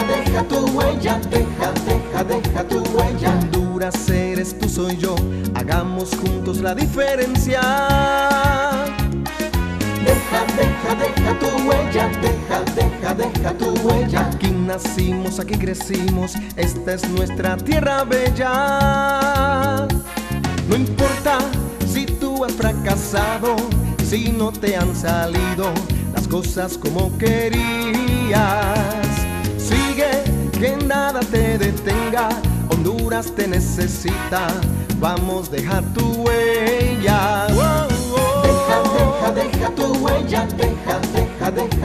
deja tu huella, deja tu huella. Honduras eres tú, soy yo, hagamos juntos la diferencia. Deja tu huella, deja tu huella. Aquí nacimos, aquí crecimos, esta es nuestra tierra bella. No importa si tú has fracasado, si no te han salido las cosas como querías. Sigue, que nada te detenga, Honduras te necesita, vamos, deja tu huella. Deja tu huella, deja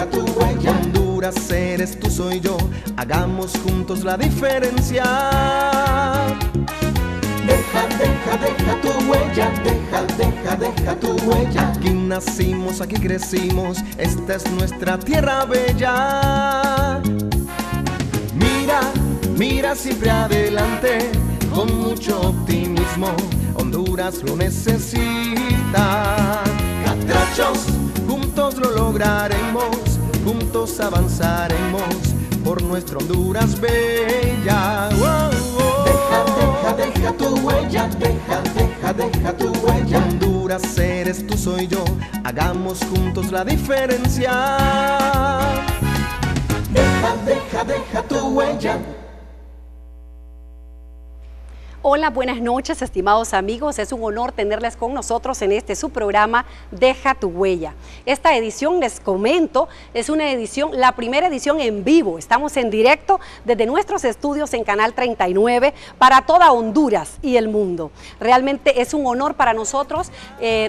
tu huella. Honduras eres tú, soy yo, hagamos juntos la diferencia. Deja tu huella, deja tu huella. Aquí nacimos, aquí crecimos, esta es nuestra tierra bella. Mira siempre adelante, con mucho optimismo, Honduras lo necesita. Catrachos, juntos lo lograremos, juntos avanzaremos por nuestra Honduras bella. Deja tu huella, deja tu huella. Honduras eres tú, soy yo, hagamos juntos la diferencia. Deja tu huella. Hola, buenas noches, estimados amigos. Es un honor tenerles con nosotros en este su programa Deja tu huella. Esta edición, les comento, es una edición, la primera edición en vivo. Estamos en directo desde nuestros estudios en Canal 39 para toda Honduras y el mundo. Realmente es un honor para nosotros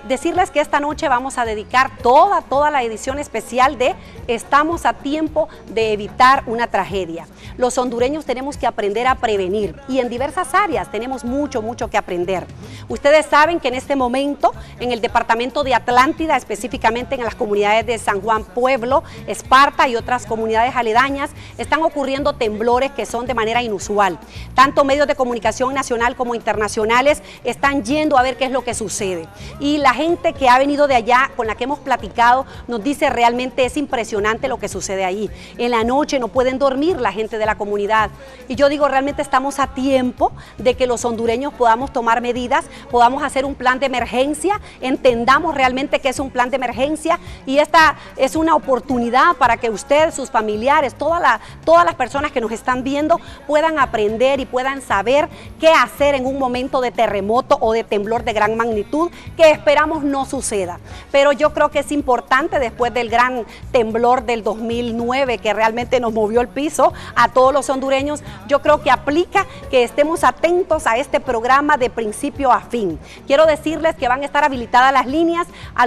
decirles que esta noche vamos a dedicar toda la edición especial de Estamos a tiempo de evitar una tragedia. Los hondureños tenemos que aprender a prevenir y en diversas áreas tenemos mucho que aprender. Ustedes saben que en este momento en el departamento de Atlántida, específicamente en las comunidades de San Juan Pueblo, Esparta y otras comunidades aledañas, están ocurriendo temblores que son de manera inusual. Tanto medios de comunicación nacional como internacionales están yendo a ver qué es lo que sucede. Y la gente que ha venido de allá, con la que hemos platicado, nos dice realmente es impresionante lo que sucede ahí. En la noche no pueden dormir la gente de la comunidad. Y yo digo, realmente estamos a tiempo de que los hondureños podamos tomar medidas, podamos hacer un plan de emergencia, entendamos realmente que es un plan de emergencia y esta es una oportunidad para que ustedes, sus familiares, todas las personas que nos están viendo puedan aprender y puedan saber qué hacer en un momento de terremoto o de temblor de gran magnitud que esperamos no suceda. Pero yo creo que es importante, después del gran temblor del 2009 que realmente nos movió el piso a todos los hondureños, yo creo que aplica que estemos atentos a este programa de principio a fin. Quiero decirles que van a estar habilitadas las líneas a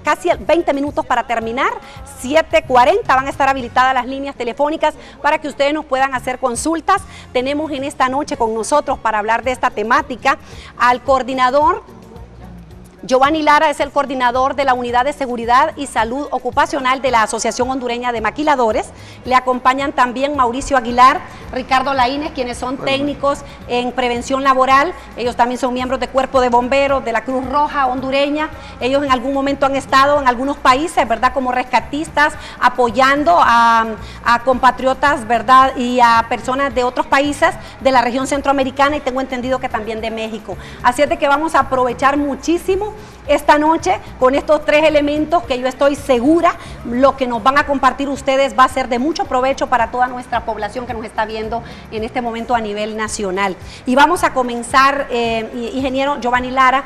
casi 20 minutos para terminar, 7:40 van a estar habilitadas las líneas telefónicas para que ustedes nos puedan hacer consultas. Tenemos en esta noche con nosotros para hablar de esta temática al coordinador Giovanni Lara, es el coordinador de la Unidad de Seguridad y Salud Ocupacional de la Asociación Hondureña de Maquiladores. Le acompañan también Mauricio Aguilar, Ricardo Laínez, quienes son técnicos en prevención laboral. Ellos también son miembros del Cuerpo de Bomberos, de la Cruz Roja hondureña. Ellos en algún momento han estado en algunos países, ¿verdad?, como rescatistas, apoyando a compatriotas, ¿verdad?, y a personas de otros países de la región centroamericana y tengo entendido que también de México. Así es de que vamos a aprovechar muchísimo esta noche con estos tres elementos que yo estoy segura lo que nos van a compartir ustedes va a ser de mucho provecho para toda nuestra población que nos está viendo en este momento a nivel nacional. Y vamos a comenzar, ingeniero Giovanni Lara,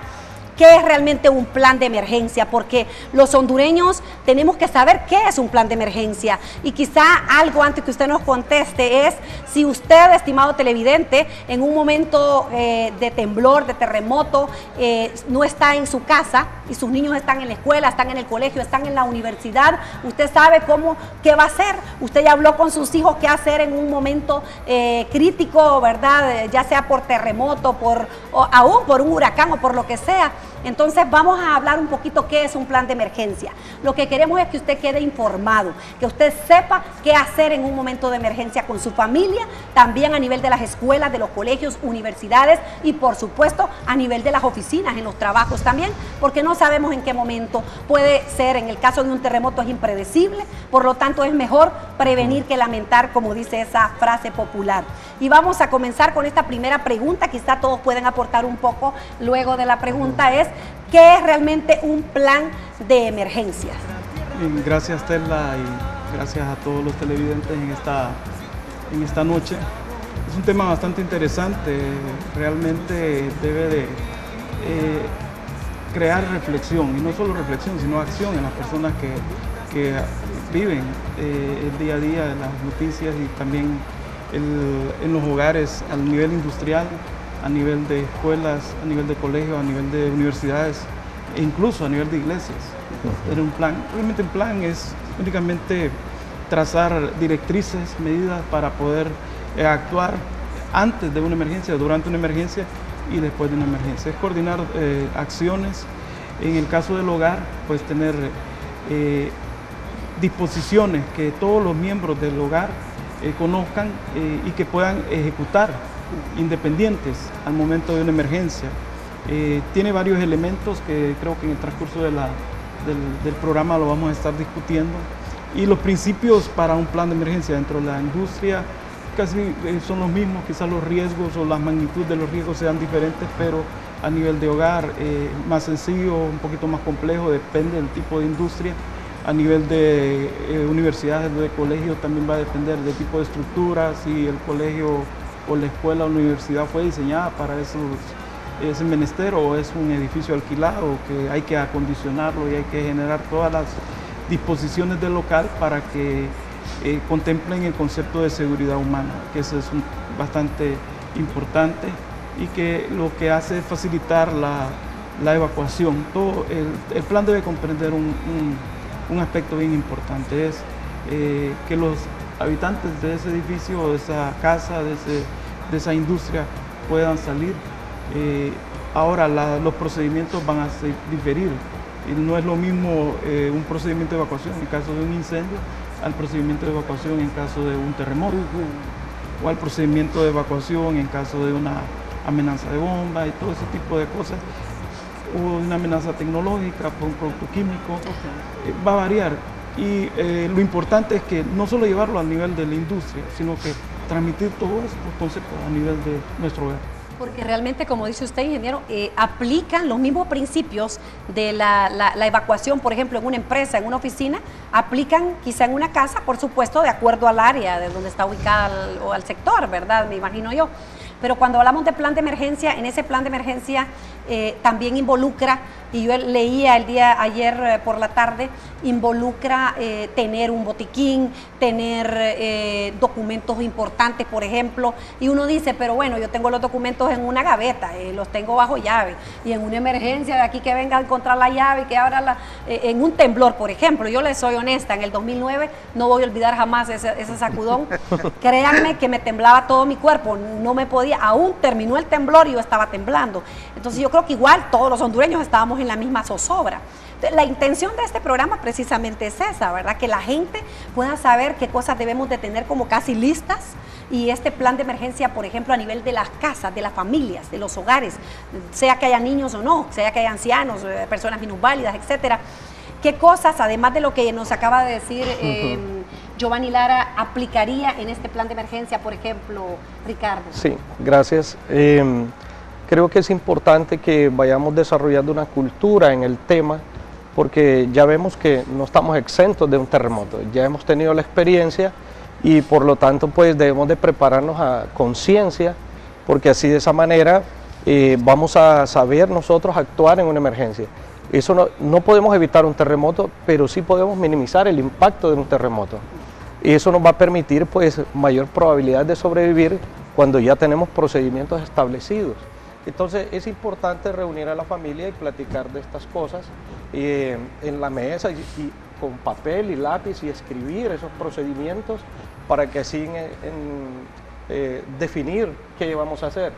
¿qué es realmente un plan de emergencia? Porque los hondureños tenemos que saber qué es un plan de emergencia y quizá algo antes que usted nos conteste es si usted, estimado televidente, en un momento de temblor, de terremoto, no está en su casa y sus niños están en la escuela, están en el colegio, están en la universidad, usted sabe qué va a hacer. Usted ya habló con sus hijos qué hacer en un momento crítico, ¿verdad? Ya sea por terremoto, o aún por un huracán o por lo que sea. Entonces vamos a hablar un poquito qué es un plan de emergencia. Lo que queremos es que usted quede informado, que usted sepa qué hacer en un momento de emergencia con su familia, también a nivel de las escuelas, de los colegios, universidades y por supuesto a nivel de las oficinas, en los trabajos también, porque no sabemos en qué momento puede ser. En el caso de un terremoto es impredecible, por lo tanto es mejor prevenir que lamentar, como dice esa frase popular. Y vamos a comenzar con esta primera pregunta, quizá todos pueden aportar un poco luego de la pregunta, es ¿qué es realmente un plan de emergencias? Gracias, Stella, y gracias a todos los televidentes en esta noche. Es un tema bastante interesante, realmente debe de crear reflexión, y no solo reflexión, sino acción en las personas que viven el día a día, las noticias y también en los hogares, a nivel industrial, a nivel de escuelas, a nivel de colegios, a nivel de universidades e incluso a nivel de iglesias. Tener un plan. Realmente un plan es únicamente trazar directrices, medidas para poder actuar antes de una emergencia, durante una emergencia y después de una emergencia. Es coordinar acciones. En el caso del hogar, pues tener disposiciones que todos los miembros del hogar conozcan y que puedan ejecutar independientes al momento de una emergencia. Tiene varios elementos que creo que en el transcurso del programa lo vamos a estar discutiendo. Y los principios para un plan de emergencia dentro de la industria casi son los mismos, quizás los riesgos o la magnitud de los riesgos sean diferentes, pero a nivel de hogar más sencillo, un poquito más complejo, depende del tipo de industria. A nivel de universidades, de colegios, también va a depender del tipo de estructura, si el colegio o la escuela o la universidad fue diseñada para ese menester o es un edificio alquilado que hay que acondicionarlo y hay que generar todas las disposiciones del local para que contemplen el concepto de seguridad humana, que eso es bastante importante y que lo que hace es facilitar la evacuación. Todo el plan debe comprender un aspecto bien importante, es que los habitantes de ese edificio, de esa casa, de esa industria puedan salir. Ahora los procedimientos van a diferir. Y no es lo mismo un procedimiento de evacuación en caso de un incendio al procedimiento de evacuación en caso de un terremoto o al procedimiento de evacuación en caso de una amenaza de bomba y todo ese tipo de cosas, o una amenaza tecnológica por un producto químico, va a variar. Y lo importante es que no solo llevarlo al nivel de la industria, sino que transmitir todos estos conceptos a nivel de nuestro hogar. Porque realmente, como dice usted, ingeniero, aplican los mismos principios de la evacuación, por ejemplo, en una empresa, en una oficina, aplican quizá en una casa, por supuesto, de acuerdo al área de donde está ubicada o al sector, ¿verdad? Me imagino yo. Pero cuando hablamos de plan de emergencia, en ese plan de emergencia también involucra, y yo leía el día ayer por la tarde, involucra tener un botiquín, tener documentos importantes, por ejemplo, y uno dice, pero bueno, yo tengo los documentos en una gaveta, los tengo bajo llave, y en una emergencia de aquí que venga a encontrar la llave, que abra en un temblor, por ejemplo, yo les soy honesta, en el 2009 no voy a olvidar jamás ese sacudón, créanme que me temblaba todo mi cuerpo, no me podía, aún terminó el temblor y yo estaba temblando. Entonces yo creo que igual todos los hondureños estábamos en la misma zozobra. La intención de este programa precisamente es esa, ¿verdad? Que la gente pueda saber qué cosas debemos de tener como casi listas, y este plan de emergencia, por ejemplo, a nivel de las casas, de las familias, de los hogares, sea que haya niños o no, sea que haya ancianos, personas minusválidas, etcétera. ¿Qué cosas, además de lo que nos acaba de decir Giovanni Lara, aplicaría en este plan de emergencia, por ejemplo, Ricardo? Sí, gracias. Creo que es importante que vayamos desarrollando una cultura en el tema, porque ya vemos que no estamos exentos de un terremoto, ya hemos tenido la experiencia y por lo tanto pues debemos de prepararnos a conciencia, porque así de esa manera vamos a saber nosotros actuar en una emergencia. Eso no podemos evitar un terremoto, pero sí podemos minimizar el impacto de un terremoto. Y eso nos va a permitir pues mayor probabilidad de sobrevivir cuando ya tenemos procedimientos establecidos. Entonces es importante reunir a la familia y platicar de estas cosas en la mesa y con papel y lápiz y escribir esos procedimientos para que así definir qué vamos a hacer.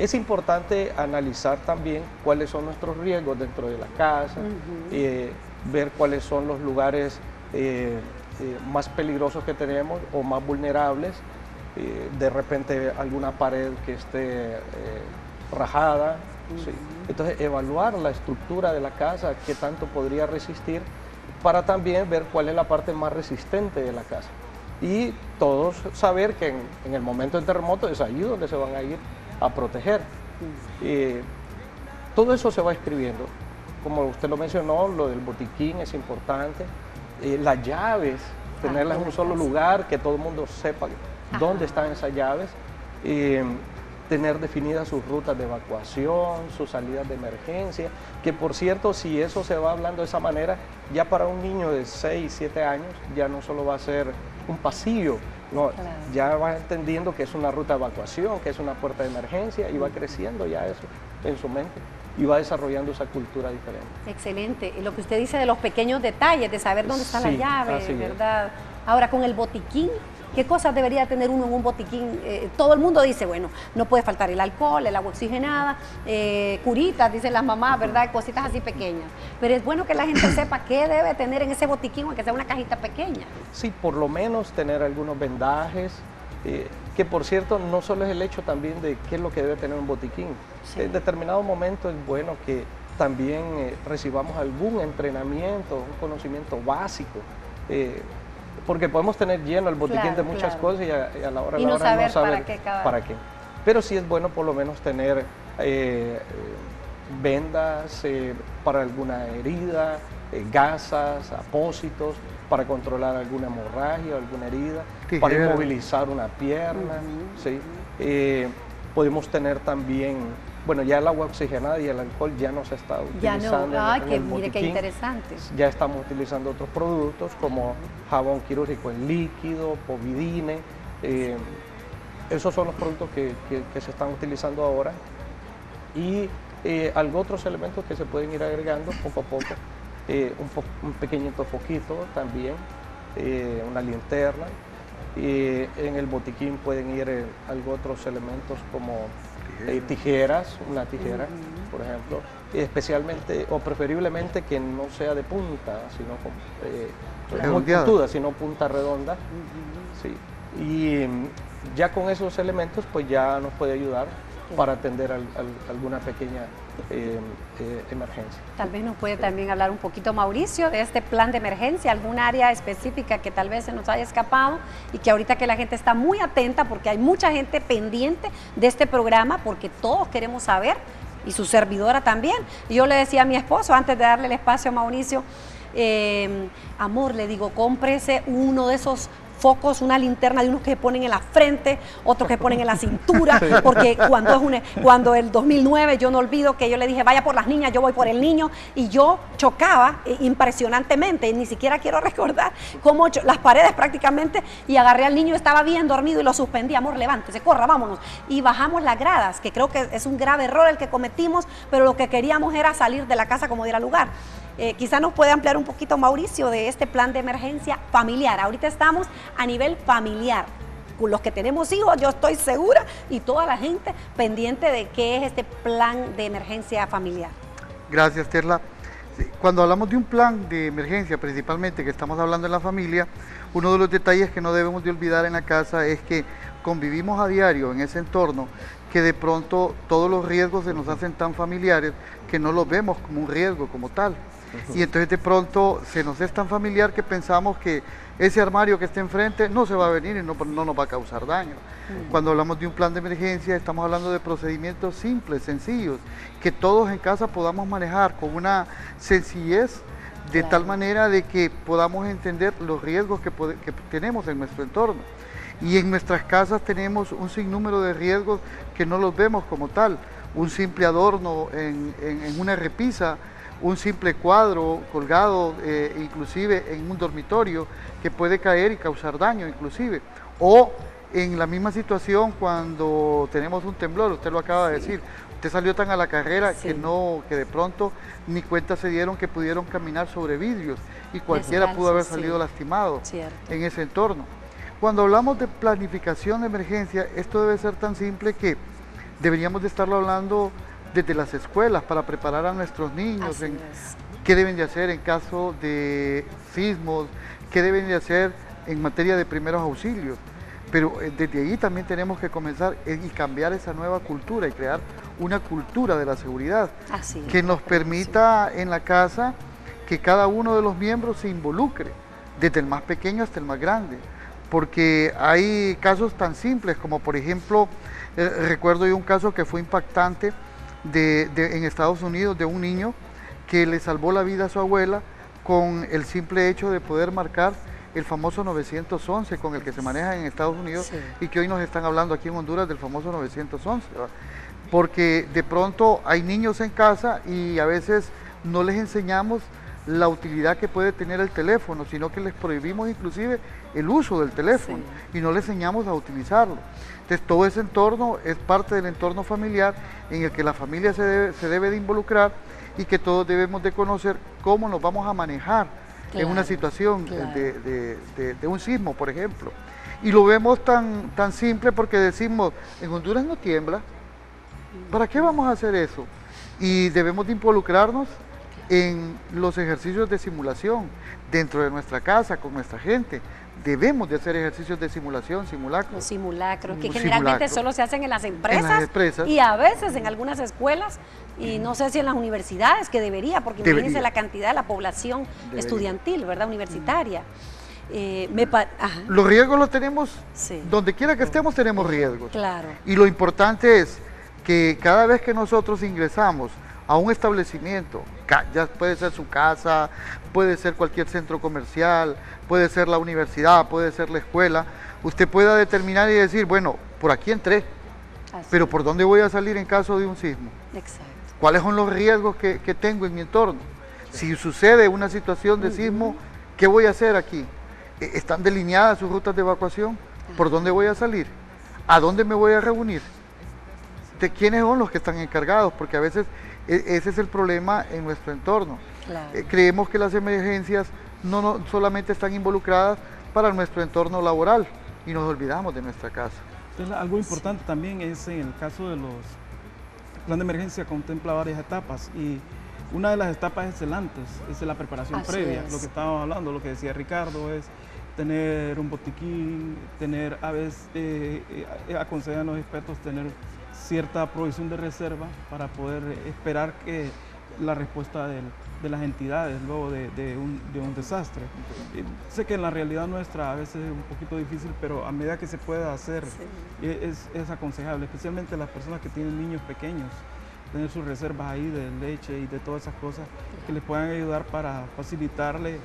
Es importante analizar también cuáles son nuestros riesgos dentro de la casa, ver cuáles son los lugares más peligrosos que tenemos o más vulnerables, de repente alguna pared que esté rajada. Sí. Entonces, evaluar la estructura de la casa, qué tanto podría resistir, para también ver cuál es la parte más resistente de la casa. Y todos saber que en el momento del terremoto es ahí donde se van a ir a proteger. Todo eso se va escribiendo. Como usted lo mencionó, lo del botiquín es importante. Las llaves, tenerlas en un solo lugar, que todo el mundo sepa dónde están esas llaves. Tener definidas sus rutas de evacuación, sus salidas de emergencia, que por cierto, si eso se va hablando de esa manera, ya para un niño de 6, 7 años, ya no solo va a ser un pasillo, no, ya va entendiendo que es una ruta de evacuación, que es una puerta de emergencia, y va creciendo ya eso en su mente y va desarrollando esa cultura diferente. Excelente. Y lo que usted dice de los pequeños detalles, de saber dónde está la llave, ¿verdad? Ahora, con el botiquín, ¿qué cosas debería tener uno en un botiquín? Todo el mundo dice, bueno, no puede faltar el alcohol, el agua oxigenada, curitas, dicen las mamás, ¿verdad? Cositas así pequeñas. Pero es bueno que la gente sepa qué debe tener en ese botiquín, aunque sea una cajita pequeña. Sí, por lo menos tener algunos vendajes, que por cierto no solo es el hecho también de qué es lo que debe tener un botiquín. Sí. En determinado momento es bueno que también recibamos algún entrenamiento, un conocimiento básico, porque podemos tener lleno el botiquín de muchas cosas y a la hora de la hora no saber para qué. Pero sí es bueno por lo menos tener vendas para alguna herida, gasas, apósitos, para controlar alguna hemorragia o alguna herida, para inmovilizar una pierna. ¿Sí? Podemos tener también, bueno, ya el agua oxigenada y el alcohol ya no se está utilizando. Mire qué interesante. Ya estamos utilizando otros productos como jabón quirúrgico en líquido, povidine. Esos son los productos que se están utilizando ahora. Y otros elementos que se pueden ir agregando poco a poco. Un pequeñito foquito también, una linterna. En el botiquín pueden ir otros elementos como tijeras, una tijera, por ejemplo, especialmente o preferiblemente que no sea de punta, sino muy puntuda, sino punta redonda. Sí. Y ya con esos elementos pues ya nos puede ayudar para atender alguna pequeña emergencia. Tal vez nos puede también hablar un poquito, Mauricio, de este plan de emergencia, algún área específica que tal vez se nos haya escapado y que ahorita que la gente está muy atenta porque hay mucha gente pendiente de este programa porque todos queremos saber y su servidora también. Y yo le decía a mi esposo antes de darle el espacio a Mauricio, amor, le digo, cómprese uno de esos focos, una linterna de unos que se ponen en la frente, otros que ponen en la cintura, porque cuando el 2009, yo no olvido que yo le dije, vaya por las niñas, yo voy por el niño, y yo chocaba impresionantemente, y ni siquiera quiero recordar cómo las paredes prácticamente, y agarré al niño, estaba bien dormido y lo suspendí, amor, levántese, corra, vámonos, y bajamos las gradas, que creo que es un grave error el que cometimos, pero lo que queríamos era salir de la casa como diera lugar. Quizá nos puede ampliar un poquito, Mauricio, de este plan de emergencia familiar. Ahorita estamos a nivel familiar. Con los que tenemos hijos, yo estoy segura, y toda la gente pendiente de qué es este plan de emergencia familiar. Gracias, Terla. Cuando hablamos de un plan de emergencia, principalmente que estamos hablando en la familia, uno de los detalles que no debemos de olvidar en la casa es que convivimos a diario en ese entorno, que de pronto todos los riesgos se nos hacen tan familiares que no los vemos como un riesgo como tal. Y entonces de pronto se nos es tan familiar que pensamos que ese armario que está enfrente no se va a venir y no nos va a causar daño. Cuando hablamos de un plan de emergencia estamos hablando de procedimientos simples, sencillos, que todos en casa podamos manejar con una sencillez de tal manera de que podamos entender los riesgos que tenemos en nuestro entorno. Y en nuestras casas tenemos un sinnúmero de riesgos que no los vemos como tal. Un simple adorno en una repisa, un simple cuadro colgado inclusive en un dormitorio que puede caer y causar daño inclusive. O en la misma situación cuando tenemos un temblor, usted lo acaba de decir, usted salió tan a la carrera que de pronto ni cuenta se dieron que pudieron caminar sobre vidrios y cualquiera pudo haber salido lastimado en ese entorno. Cuando hablamos de planificación de emergencia, esto debe ser tan simple que deberíamos de estarlo hablando desde las escuelas para preparar a nuestros niños Así en es. qué deben de hacer en caso de sismos, qué deben de hacer en materia de primeros auxilios. Pero desde ahí también tenemos que comenzar y cambiar esa nueva cultura y crear una cultura de la seguridad Así es, que nos permita en la casa que cada uno de los miembros se involucre, desde el más pequeño hasta el más grande. Porque hay casos tan simples como, por ejemplo, recuerdo yo un caso que fue impactante en Estados Unidos de un niño que le salvó la vida a su abuela con el simple hecho de poder marcar el famoso 911 con el que se maneja en Estados Unidos, Sí. y que hoy nos están hablando aquí en Honduras del famoso 911, ¿verdad? Porque de pronto hay niños en casa y a veces no les enseñamos la utilidad que puede tener el teléfono, sino que les prohibimos inclusive el uso del teléfono y no les enseñamos a utilizarlo. Entonces todo ese entorno es parte del entorno familiar en el que la familia se debe de involucrar y que todos debemos de conocer cómo nos vamos a manejar en una Claro, situación claro. de un sismo, por ejemplo. Y lo vemos tan simple porque decimos, en Honduras no tiembla, ¿para qué vamos a hacer eso? Y debemos de involucrarnos en los ejercicios de simulación dentro de nuestra casa, con nuestra gente. Debemos de hacer ejercicios de simulación, simulacros. Los simulacros, que Un generalmente simulacro. solo se hacen en las empresas, empresas. y a veces en algunas escuelas, y no sé si en las universidades, que debería, porque imagínense Debería. la cantidad de la población Debería. estudiantil, ¿verdad? Universitaria. Ajá, Los riesgos los tenemos, sí, donde quiera que estemos tenemos riesgos. claro. Y lo importante es que cada vez que nosotros ingresamos a un establecimiento, ya puede ser su casa, puede ser cualquier centro comercial, puede ser la universidad, puede ser la escuela, usted pueda determinar y decir, bueno, por aquí entré, Así pero es. ¿por dónde voy a salir en caso de un sismo? Exacto. ¿Cuáles son los riesgos que tengo en mi entorno? Si sucede una situación de sismo, ¿qué voy a hacer aquí? ¿Están delineadas sus rutas de evacuación? ¿Por dónde voy a salir? ¿A dónde me voy a reunir? ¿De quiénes son los que están encargados? Porque a veces ese es el problema en nuestro entorno. Claro. Creemos que las emergencias no solamente están involucradas para nuestro entorno laboral y nos olvidamos de nuestra casa. Entonces, algo importante también es en el caso de los... El plan de emergencia contempla varias etapas y una de las etapas es el antes, es la preparación Así previa. es. Lo que estábamos hablando, lo que decía Ricardo, es tener un botiquín, tener, a veces aconsejan los expertos tener cierta provisión de reserva para poder esperar que la respuesta de las entidades luego de un desastre. Sé que en la realidad nuestra a veces es un poquito difícil, pero a medida que se pueda hacer es aconsejable, especialmente las personas que tienen niños pequeños, tener sus reservas ahí de leche y de todas esas cosas que les puedan ayudar para facilitarle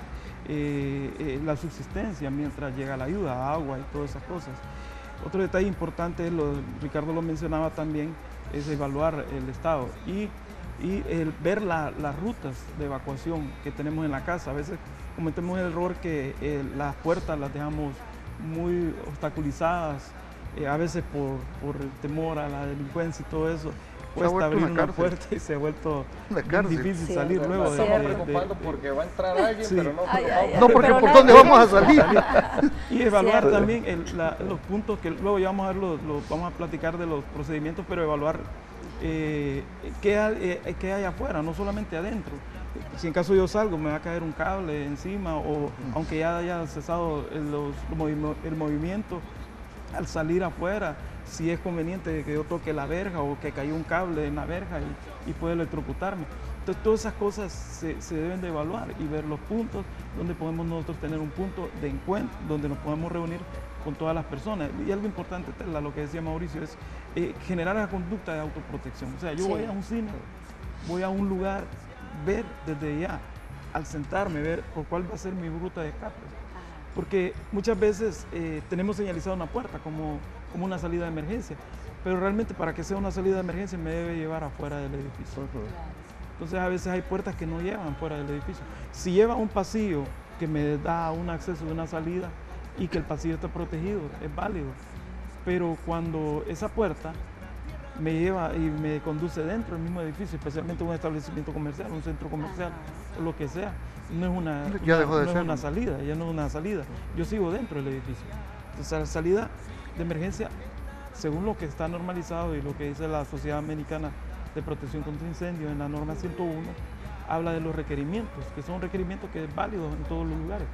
la subsistencia mientras llega la ayuda, agua y todas esas cosas. Otro detalle importante, Ricardo lo mencionaba también, es evaluar el estado y ver las rutas de evacuación que tenemos en la casa. A veces cometemos el error que las puertas las dejamos muy obstaculizadas, a veces por el temor a la delincuencia y todo eso. Cuesta vuelto abrir una una cárcel. puerta y se ha vuelto Una bien cárcel. difícil Sí, salir nos luego Nos estamos de- preocupando porque va a entrar alguien, Sí. pero no. Ay, ay, ay. No, porque Pero ¿por nadie- dónde vamos a salir? Y evaluar Cierto. también los puntos que luego ya vamos a ver, vamos a platicar de los procedimientos, pero evaluar qué hay afuera, no solamente adentro. Si en caso yo salgo, me va a caer un cable encima, o aunque ya haya cesado el movimiento, al salir afuera, si es conveniente que yo toque la verja o que cayó un cable en la verja y puede electrocutarme. Entonces todas esas cosas se deben de evaluar y ver los puntos donde podemos nosotros tener un punto de encuentro, donde nos podemos reunir con todas las personas. Y algo importante, Tela, lo que decía Mauricio, es generar la conducta de autoprotección. O sea, yo Sí. voy a un cine, voy a un lugar, ver desde ya, al sentarme, ver por cuál va a ser mi ruta de escape. Porque muchas veces tenemos señalizada una puerta como una salida de emergencia, pero realmente para que sea una salida de emergencia me debe llevar afuera del edificio. Entonces a veces hay puertas que no llevan fuera del edificio. Si lleva un pasillo que me da un acceso de una salida y que el pasillo está protegido, es válido. Pero cuando esa puerta me lleva y me conduce dentro del mismo edificio, especialmente un establecimiento comercial, un centro comercial o lo que sea, no es Ya dejó de no es ser. una salida, ya no es una salida. Yo sigo dentro del edificio. Entonces la salida de emergencia según lo que está normalizado y lo que dice la Sociedad Americana de Protección contra Incendios en la norma 101, habla de los requerimientos, que son requerimientos que es válidos en todos los lugares,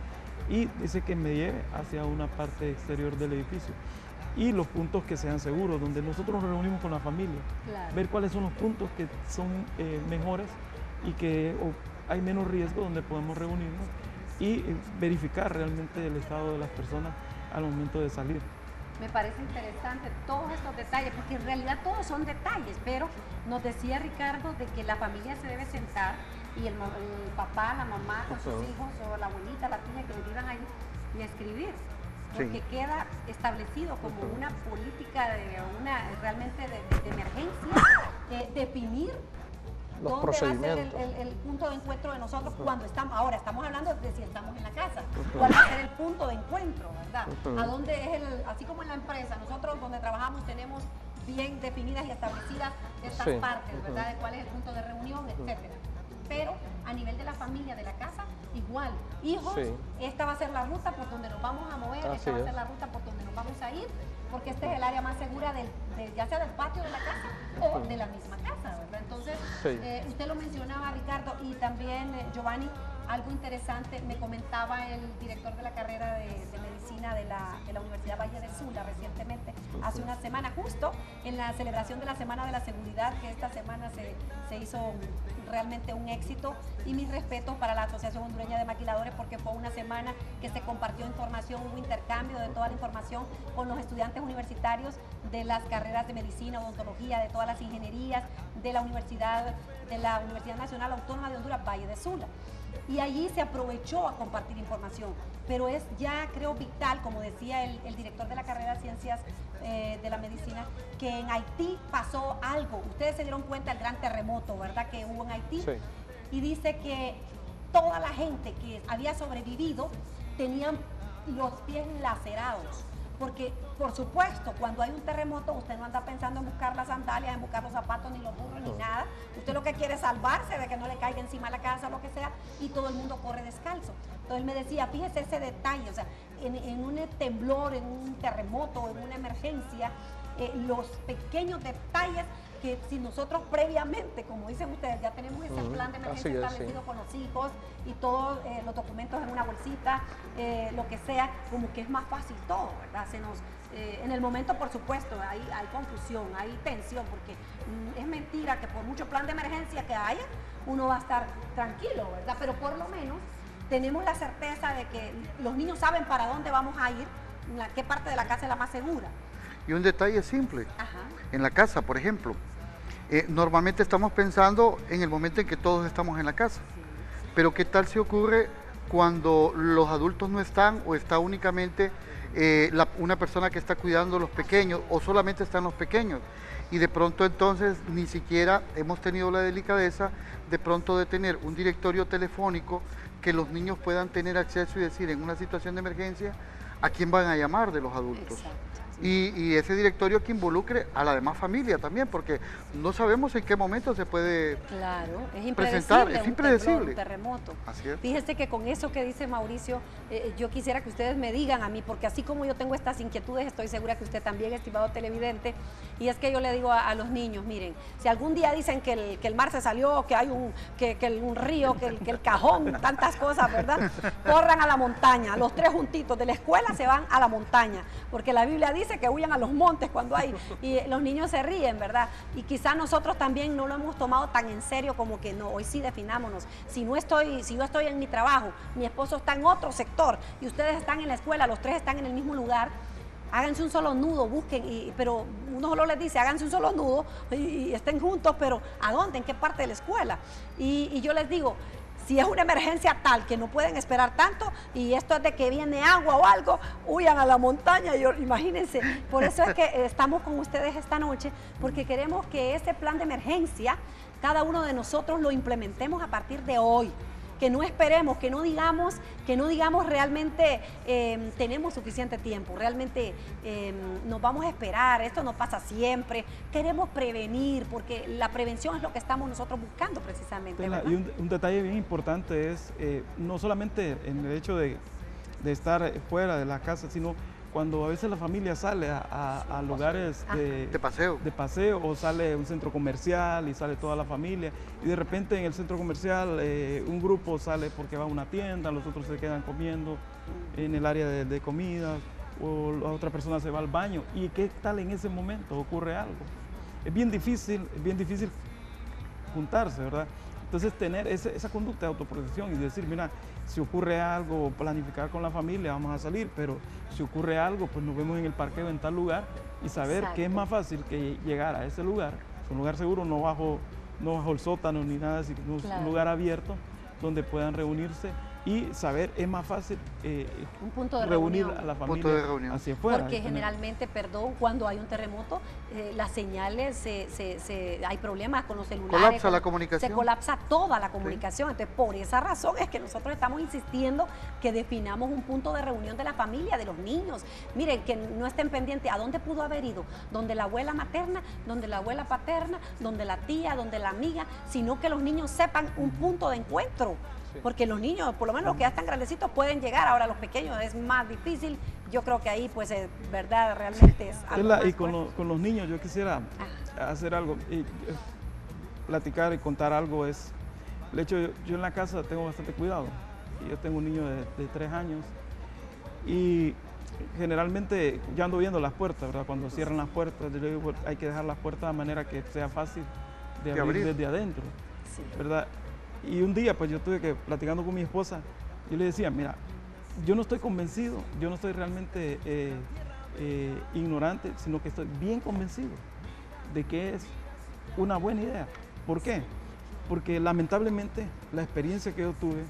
y dice que me lleve hacia una parte exterior del edificio. Y los puntos que sean seguros, donde nosotros nos reunimos con la familia, Claro. ver cuáles son los puntos que son mejores y que hay menos riesgo, donde podemos reunirnos y verificar realmente el estado de las personas al momento de salir. Me parece interesante todos estos detalles, porque en realidad todos son detalles, pero nos decía Ricardo de que la familia se debe sentar y el papá, la mamá con sus hijos o la abuelita, la tía que vivan ahí y escribir, porque queda establecido como una política realmente de emergencia, definir Los dónde va a ser procedimientos. el punto de encuentro de nosotros cuando estamos. Ahora estamos hablando de si estamos en la casa, cuál va a ser el punto de encuentro, ¿verdad? A dónde es así como en la empresa, nosotros donde trabajamos tenemos bien definidas y establecidas estas Sí. partes, ¿verdad? De cuál es el punto de reunión, etcétera. Pero a nivel de la familia, de la casa, igual. Hijos, Sí. esta va a ser la ruta por donde nos vamos a mover, Así esta va a es. ser la ruta por donde nos vamos a ir, porque este es el área más segura ya sea del patio de la casa o de la misma casa, ¿verdad? Entonces, Sí. usted lo mencionaba, Ricardo, y también Giovanni, algo interesante, me comentaba el director de la carrera de medicina de la Universidad Valle de Sula recientemente, hace una semana, justo en la celebración de la Semana de la Seguridad, que esta semana se hizo realmente un éxito, y mis respetos para la Asociación Hondureña de Maquiladores, porque fue una semana que se compartió información, hubo intercambio de toda la información con los estudiantes universitarios de las carreras de medicina, odontología, de todas las ingenierías de la Universidad Nacional Autónoma de Honduras, Valle de Sula. Y allí se aprovechó a compartir información, pero es ya creo vital, como decía el director de la carrera de Ciencias de la Medicina, que en Haití pasó algo. Ustedes se dieron cuenta del gran terremoto, ¿verdad?, que hubo en Haití. Sí. Y dice que toda la gente que había sobrevivido tenían los pies lacerados. Porque, por supuesto, cuando hay un terremoto, usted no anda pensando en buscar las sandalias, en buscar los zapatos, ni los burros, ni nada. Usted lo que quiere es salvarse de que no le caiga encima la casa o lo que sea, y todo el mundo corre descalzo. Entonces él me decía, fíjese ese detalle, o sea, en un temblor, en un terremoto, en una emergencia, los pequeños detalles que si nosotros previamente, como dicen ustedes, ya tenemos ese plan de emergencia Así es, establecido sí. con los hijos y todos los documentos en una bolsita, lo que sea, como que es más fácil todo, ¿verdad? En el momento, por supuesto, hay confusión, hay tensión, porque es mentira que por mucho plan de emergencia que haya, uno va a estar tranquilo, ¿verdad? Pero por lo menos tenemos la certeza de que los niños saben para dónde vamos a ir, qué parte de la casa es la más segura. Y un detalle simple, Ajá. en la casa, por ejemplo, normalmente estamos pensando en el momento en que todos estamos en la casa, pero ¿qué tal si ocurre cuando los adultos no están o está únicamente una persona que está cuidando a los pequeños o solamente están los pequeños? Y de pronto entonces ni siquiera hemos tenido la delicadeza de pronto de tener un directorio telefónico que los niños puedan tener acceso y decir en una situación de emergencia a quién van a llamar de los adultos. Exacto. Y ese directorio que involucre a la demás familia también, porque no sabemos en qué momento se puede... Claro, es presentar, impredecible, es impredecible. un terremoto. Así es. Fíjese que con eso que dice Mauricio, yo quisiera que ustedes me digan a mí, porque así como yo tengo estas inquietudes, estoy segura que usted también, estimado televidente, y es que yo le digo a los niños, miren, si algún día dicen que el mar se salió, que hay un río, que el cajón, tantas cosas, ¿verdad? Corran a la montaña, los tres juntitos de la escuela se van a la montaña, porque la Biblia dice que huyan a los montes cuando hay, y los niños se ríen, ¿verdad? Y quizás nosotros también no lo hemos tomado tan en serio como que no, hoy sí definámonos. Si yo estoy en mi trabajo, mi esposo está en otro sector y ustedes están en la escuela, los tres están en el mismo lugar, háganse un solo nudo, busquen, pero uno solo les dice, háganse un solo nudo y estén juntos, pero ¿a dónde? ¿En qué parte de la escuela? Y yo les digo, si es una emergencia tal que no pueden esperar tanto y esto es de que viene agua o algo, huyan a la montaña, imagínense. Por eso es que estamos con ustedes esta noche, porque queremos que ese plan de emergencia, cada uno de nosotros lo implementemos a partir de hoy. Que no esperemos, que no digamos realmente tenemos suficiente tiempo, realmente nos vamos a esperar, esto no pasa siempre. Queremos prevenir, porque la prevención es lo que estamos nosotros buscando precisamente. Y un detalle bien importante es no solamente en el hecho de estar fuera de la casa, sino cuando a veces la familia sale a lugares de paseo o sale a un centro comercial y sale toda la familia y de repente en el centro comercial un grupo sale porque va a una tienda, los otros se quedan comiendo en el área de comida o la otra persona se va al baño y ¿qué tal en ese momento? Ocurre algo. Es bien difícil juntarse, ¿verdad? Entonces tener esa conducta de autoprotección y decir, mira, si ocurre algo, planificar con la familia, vamos a salir, pero si ocurre algo, pues nos vemos en el parqueo en tal lugar y saber que es más fácil que llegar a ese lugar, un lugar seguro, no bajo el sótano ni nada, sino un lugar abierto donde puedan reunirse y saber, es más fácil un punto de reunir reunión a la familia hacia afuera. Porque generalmente, cuando hay un terremoto, las señales, hay problemas con los celulares. Colapsa la comunicación. Se colapsa toda la comunicación. Entonces, por esa razón es que nosotros estamos insistiendo que definamos un punto de reunión de la familia, de los niños. Miren, que no estén pendientes a dónde pudo haber ido, donde la abuela materna, donde la abuela paterna, donde la tía, donde la amiga, sino que los niños sepan un punto de encuentro. Porque los niños, por lo menos los que ya están grandecitos, pueden llegar. Ahora los pequeños es más difícil. Yo creo que ahí, pues, verdad, realmente es algo más y con los niños yo quisiera hacer algo, platicar y contar algo. Es el hecho, yo en la casa tengo bastante cuidado. Yo tengo un niño de 3 años y generalmente yo ando viendo las puertas, ¿verdad? Cuando cierran las puertas, yo digo, hay que dejar las puertas de manera que sea fácil de abrir desde adentro, ¿verdad? Y un día, pues yo estuve platicando con mi esposa, yo le decía, mira, yo no estoy convencido, yo no estoy realmente ignorante, sino que estoy bien convencido de que es una buena idea. ¿Por qué? Porque lamentablemente la experiencia que yo tuve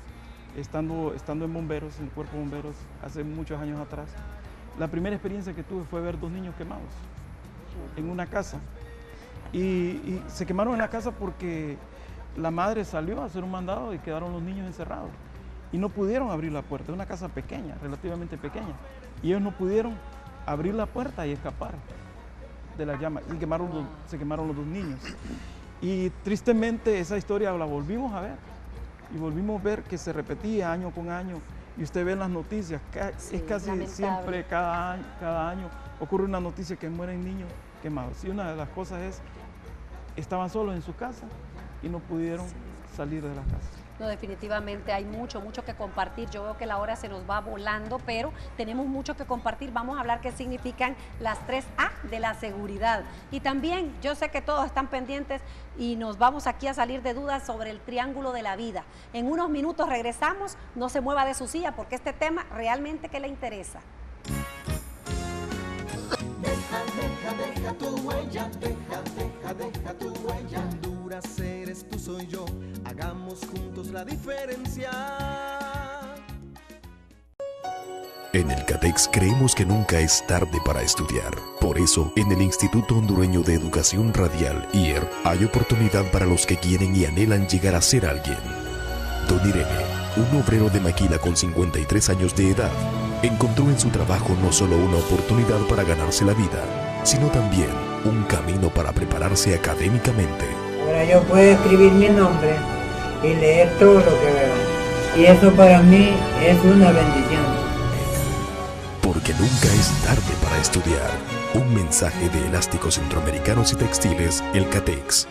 estando en bomberos, en el cuerpo de bomberos, hace muchos años atrás, la primera experiencia que tuve fue ver 2 niños quemados en una casa. Y se quemaron en la casa porque la madre salió a hacer un mandado y quedaron los niños encerrados y no pudieron abrir la puerta. Es una casa pequeña, relativamente pequeña, y ellos no pudieron abrir la puerta y escapar de las llamas. Se quemaron los 2 niños. Y tristemente esa historia la volvimos a ver y volvimos a ver que se repetía año con año. Y usted ve en las noticias, es casi lamentable. Siempre, cada año ocurre una noticia que mueren niños quemados. Y una de las cosas es, estaban solos en su casa y no pudieron salir de la casa. No, definitivamente hay mucho que compartir. Yo veo que la hora se nos va volando, pero tenemos mucho que compartir. Vamos a hablar qué significan las 3A de la seguridad. Y también, yo sé que todos están pendientes y nos vamos aquí a salir de dudas sobre el triángulo de la vida. En unos minutos regresamos, no se mueva de su silla porque este tema realmente que le interesa. Deja tu huella, deja tu huella. Honduras eres tú, soy yo, hagamos juntos la diferencia. En el CATEX creemos que nunca es tarde para estudiar. Por eso, en el Instituto Hondureño de Educación Radial, IER, hay oportunidad para los que quieren y anhelan llegar a ser alguien. Don Irene, un obrero de maquila con 53 años de edad, encontró en su trabajo no solo una oportunidad para ganarse la vida, sino también un camino para prepararse académicamente. Ahora yo puedo escribir mi nombre y leer todo lo que veo. Y eso para mí es una bendición. Porque nunca es tarde para estudiar. Un mensaje de Elásticos Centroamericanos y Textiles, el CATEX.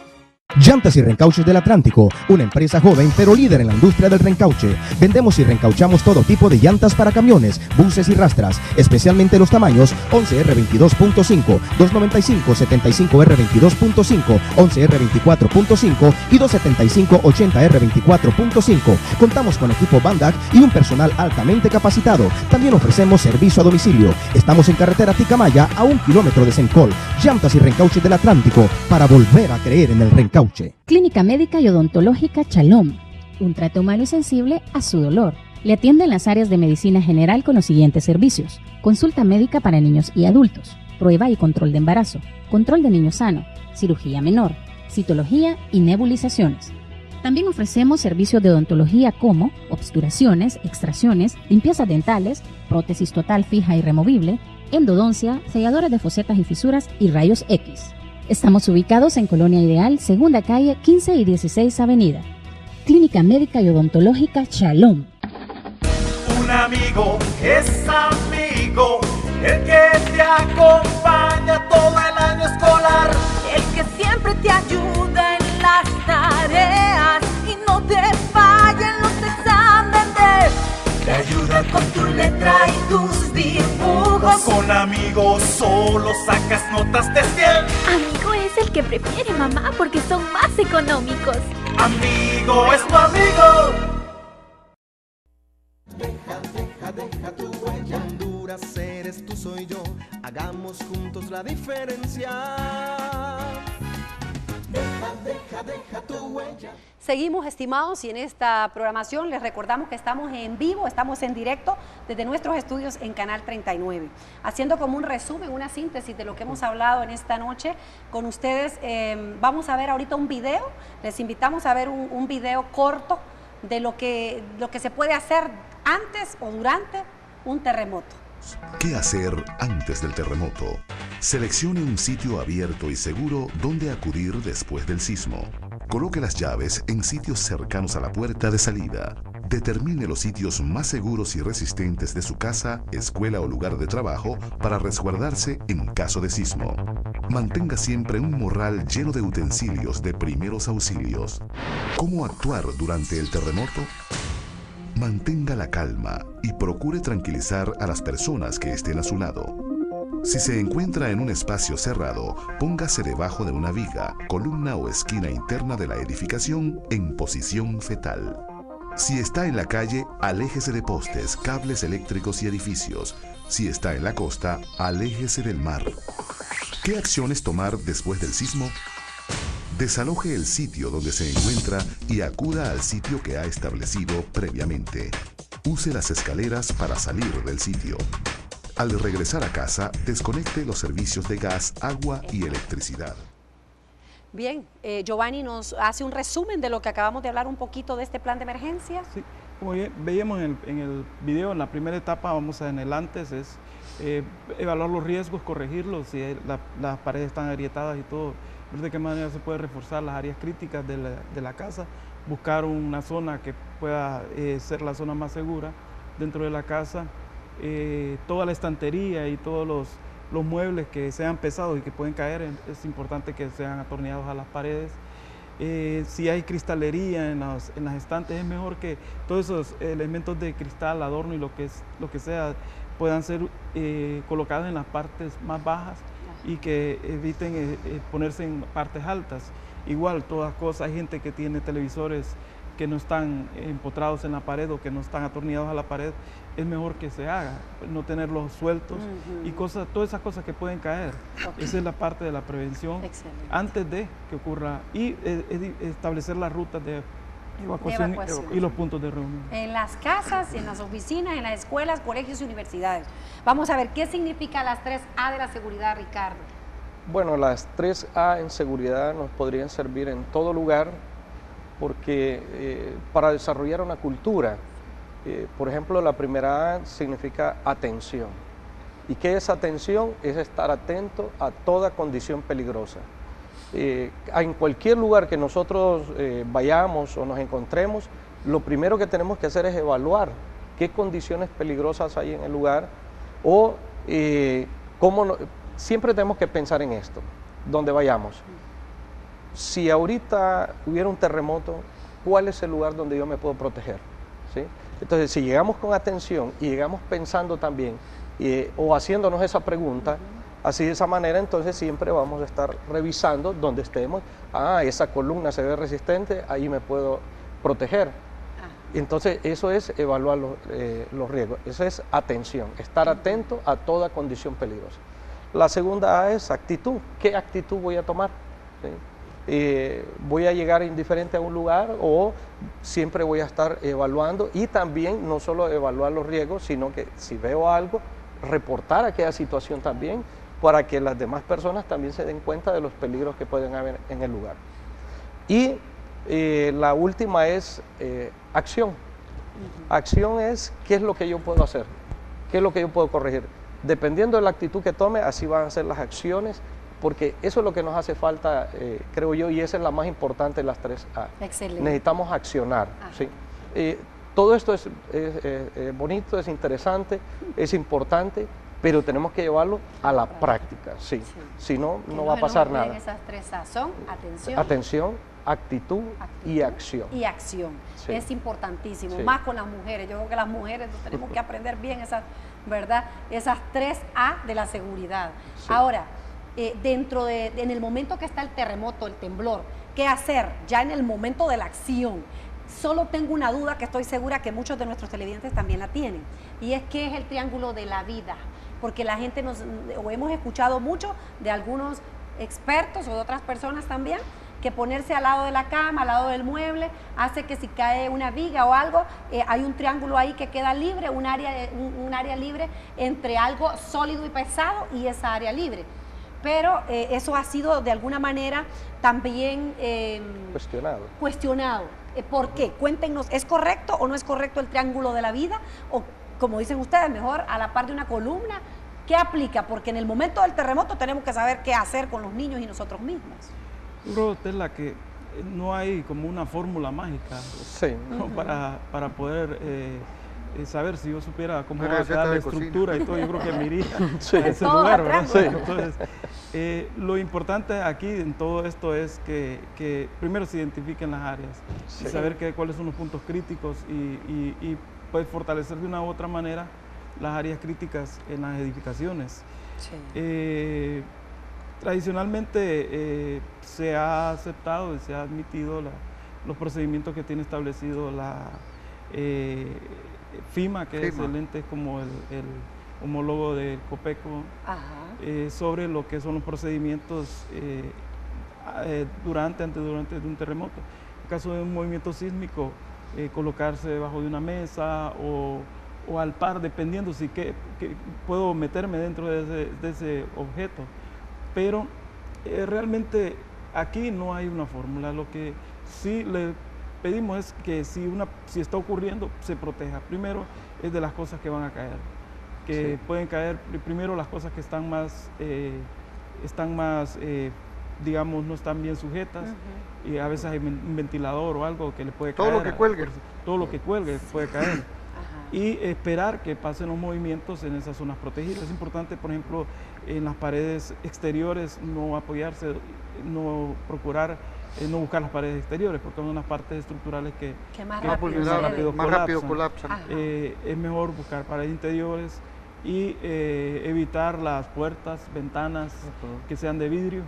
Llantas y Reencauches del Atlántico, una empresa joven pero líder en la industria del reencauche. Vendemos y reencauchamos todo tipo de llantas para camiones, buses y rastras, especialmente los tamaños 11R22.5, 295-75R22.5, 11R24.5 y 275-80R24.5. Contamos con equipo Bandag y un personal altamente capacitado. También ofrecemos servicio a domicilio. Estamos en carretera Ticamaya a 1 kilómetro de Sencol. Llantas y Reencauches del Atlántico, para volver a creer en el reencauche. Clínica Médica y Odontológica Shalom, un trato humano y sensible a su dolor. Le atiende en las áreas de medicina general con los siguientes servicios: consulta médica para niños y adultos, prueba y control de embarazo, control de niño sano, cirugía menor, citología y nebulizaciones. También ofrecemos servicios de odontología como obturaciones, extracciones, limpiezas dentales, prótesis total fija y removible, endodoncia, selladores de fosetas y fisuras y rayos X. Estamos ubicados en Colonia Ideal, Segunda Calle, 15 y 16 Avenida. Clínica Médica y Odontológica Shalom. Un amigo es amigo el que te acompaña todo el año escolar, el que siempre te ayuda en las tareas y no te falla en los exámenes. te ayuda con tu letra y tus dibujos. Con amigos solo sacas notas de 100. Amigo es el que prefiere mamá porque son más económicos. Amigo es tu amigo. Deja tu huella. Honduras eres tú, soy yo. Hagamos juntos la diferencia. Deja tu huella. Seguimos, estimados, y en esta programación les recordamos que estamos en vivo, estamos en directo desde nuestros estudios en Canal 39, haciendo como un resumen, una síntesis de lo que hemos hablado en esta noche con ustedes. Vamos a ver ahorita un video, les invitamos a ver un video corto de lo que se puede hacer antes o durante un terremoto. ¿Qué hacer antes del terremoto? Seleccione un sitio abierto y seguro donde acudir después del sismo. Coloque las llaves en sitios cercanos a la puerta de salida. Determine los sitios más seguros y resistentes de su casa, escuela o lugar de trabajo para resguardarse en caso de sismo. Mantenga siempre un morral lleno de utensilios de primeros auxilios. ¿Cómo actuar durante el terremoto? Mantenga la calma y procure tranquilizar a las personas que estén a su lado. Si se encuentra en un espacio cerrado, póngase debajo de una viga, columna o esquina interna de la edificación en posición fetal. Si está en la calle, aléjese de postes, cables eléctricos y edificios. Si está en la costa, aléjese del mar. ¿Qué acciones tomar después del sismo? Desaloje el sitio donde se encuentra y acuda al sitio que ha establecido previamente. Use las escaleras para salir del sitio. Al regresar a casa, desconecte los servicios de gas, agua y electricidad. Bien, Giovanni nos hace un resumen de lo que acabamos de hablar un poquito de este plan de emergencia. Sí, como veíamos en el video, en la primera etapa, en el antes, es evaluar los riesgos, corregirlos, si las paredes están agrietadas y todo, ver de qué manera se puede reforzar las áreas críticas de la casa, buscar una zona que pueda ser la zona más segura dentro de la casa. Toda la estantería y todos los muebles que sean pesados y que pueden caer, es importante que sean atornillados a las paredes. Si hay cristalería en las estantes, es mejor que todos esos elementos de cristal, adorno y lo que sea, puedan ser colocados en las partes más bajas y que eviten ponerse en partes altas. Igual, todas cosas, hay gente que tiene televisores que no están empotrados en la pared o que no están atornillados a la pared, es mejor que se haga, no tenerlos sueltos y todas esas cosas que pueden caer. Esa es la parte de la prevención. Excelente. Antes de que ocurra, y establecer las rutas de evacuación y los puntos de reunión. En las casas, en las oficinas, en las escuelas, colegios y universidades. Vamos a ver qué significa las 3A de la seguridad, Ricardo. Bueno, las 3A en seguridad nos podrían servir en todo lugar, porque para desarrollar una cultura, por ejemplo, la primera A significa atención. ¿Y qué es atención? Es estar atento a toda condición peligrosa. En cualquier lugar que nosotros vayamos o nos encontremos, lo primero que tenemos que hacer es evaluar qué condiciones peligrosas hay en el lugar o siempre tenemos que pensar en esto, donde vayamos. Si ahorita hubiera un terremoto, ¿cuál es el lugar donde yo me puedo proteger? ¿Sí? Entonces, si llegamos con atención y llegamos pensando también o haciéndonos esa pregunta, así de esa manera, entonces siempre vamos a estar revisando donde estemos. Esa columna se ve resistente, ahí me puedo proteger. Entonces, eso es evaluar los riesgos. Eso es atención, estar atento a toda condición peligrosa. La segunda A es actitud. ¿Qué actitud voy a tomar? ¿Sí? ¿Voy a llegar indiferente a un lugar o siempre voy a estar evaluando? Y también no solo evaluar los riesgos, sino que si veo algo, reportar aquella situación también, para que las demás personas también se den cuenta de los peligros que pueden haber en el lugar. Y la última es acción. Acción es qué es lo que yo puedo hacer, qué es lo que yo puedo corregir. Dependiendo de la actitud que tome, así van a ser las acciones, porque eso es lo que nos hace falta, creo yo, y esa es la más importante de las 3A. Excelente. Necesitamos accionar. ¿Sí? Todo esto es bonito, es interesante, es importante, pero tenemos que llevarlo a la práctica, sí. Si no, no va a pasar nada. Esas tres A son atención, actitud y acción. Y acción. Sí. Es importantísimo, más con las mujeres. Yo creo que las mujeres tenemos que aprender bien esas, ¿verdad? Esas tres A de la seguridad. Sí. Ahora, en el momento que está el terremoto, el temblor, ¿qué hacer? Ya en el momento de la acción. Solo tengo una duda que estoy segura que muchos de nuestros televidentes también la tienen, y es ¿qué es el triángulo de la vida? Porque la gente hemos escuchado mucho de algunos expertos o de otras personas también, que ponerse al lado de la cama, al lado del mueble, hace que si cae una viga o algo, hay un triángulo ahí que queda libre, un área libre entre algo sólido y pesado y esa área libre. Pero eso ha sido de alguna manera también cuestionado. ¿Por qué? Cuéntenos, ¿es correcto o no es correcto el triángulo de la vida? O como dicen ustedes, mejor a la par de una columna. ¿Qué aplica? Porque en el momento del terremoto tenemos que saber qué hacer con los niños y nosotros mismos. Yo creo, Tela, que no hay como una fórmula mágica ¿no? para poder saber. Si yo supiera cómo va a quedar la estructura y todo, yo creo que me iría a ese lugar, ¿verdad? Sí. Entonces, lo importante aquí en todo esto es que primero se identifiquen las áreas y saber cuáles son los puntos críticos y pues fortalecer de una u otra manera las áreas críticas en las edificaciones. Sí. Tradicionalmente se ha aceptado y se ha admitido los procedimientos que tiene establecido la FIMA, que es el ente como el homólogo del COPECO, sobre lo que son los procedimientos durante de un terremoto. En caso de un movimiento sísmico, colocarse debajo de una mesa o al par, dependiendo si que puedo meterme dentro de ese objeto. Pero realmente aquí no hay una fórmula. Lo que sí le pedimos es que si está ocurriendo, se proteja. Primero es de las cosas que van a caer, que pueden caer primero las cosas que están más, digamos, no están bien sujetas, y a veces hay un ventilador o algo que le puede caer. Todo lo que cuelgue. Todo lo que cuelgue puede caer. Y esperar que pasen los movimientos en esas zonas protegidas. Es importante, por ejemplo, en las paredes exteriores no apoyarse, no procurar, no buscar las paredes exteriores, porque son las partes estructurales que más rápido colapsan. Es mejor buscar paredes interiores y evitar las puertas, ventanas que sean de vidrio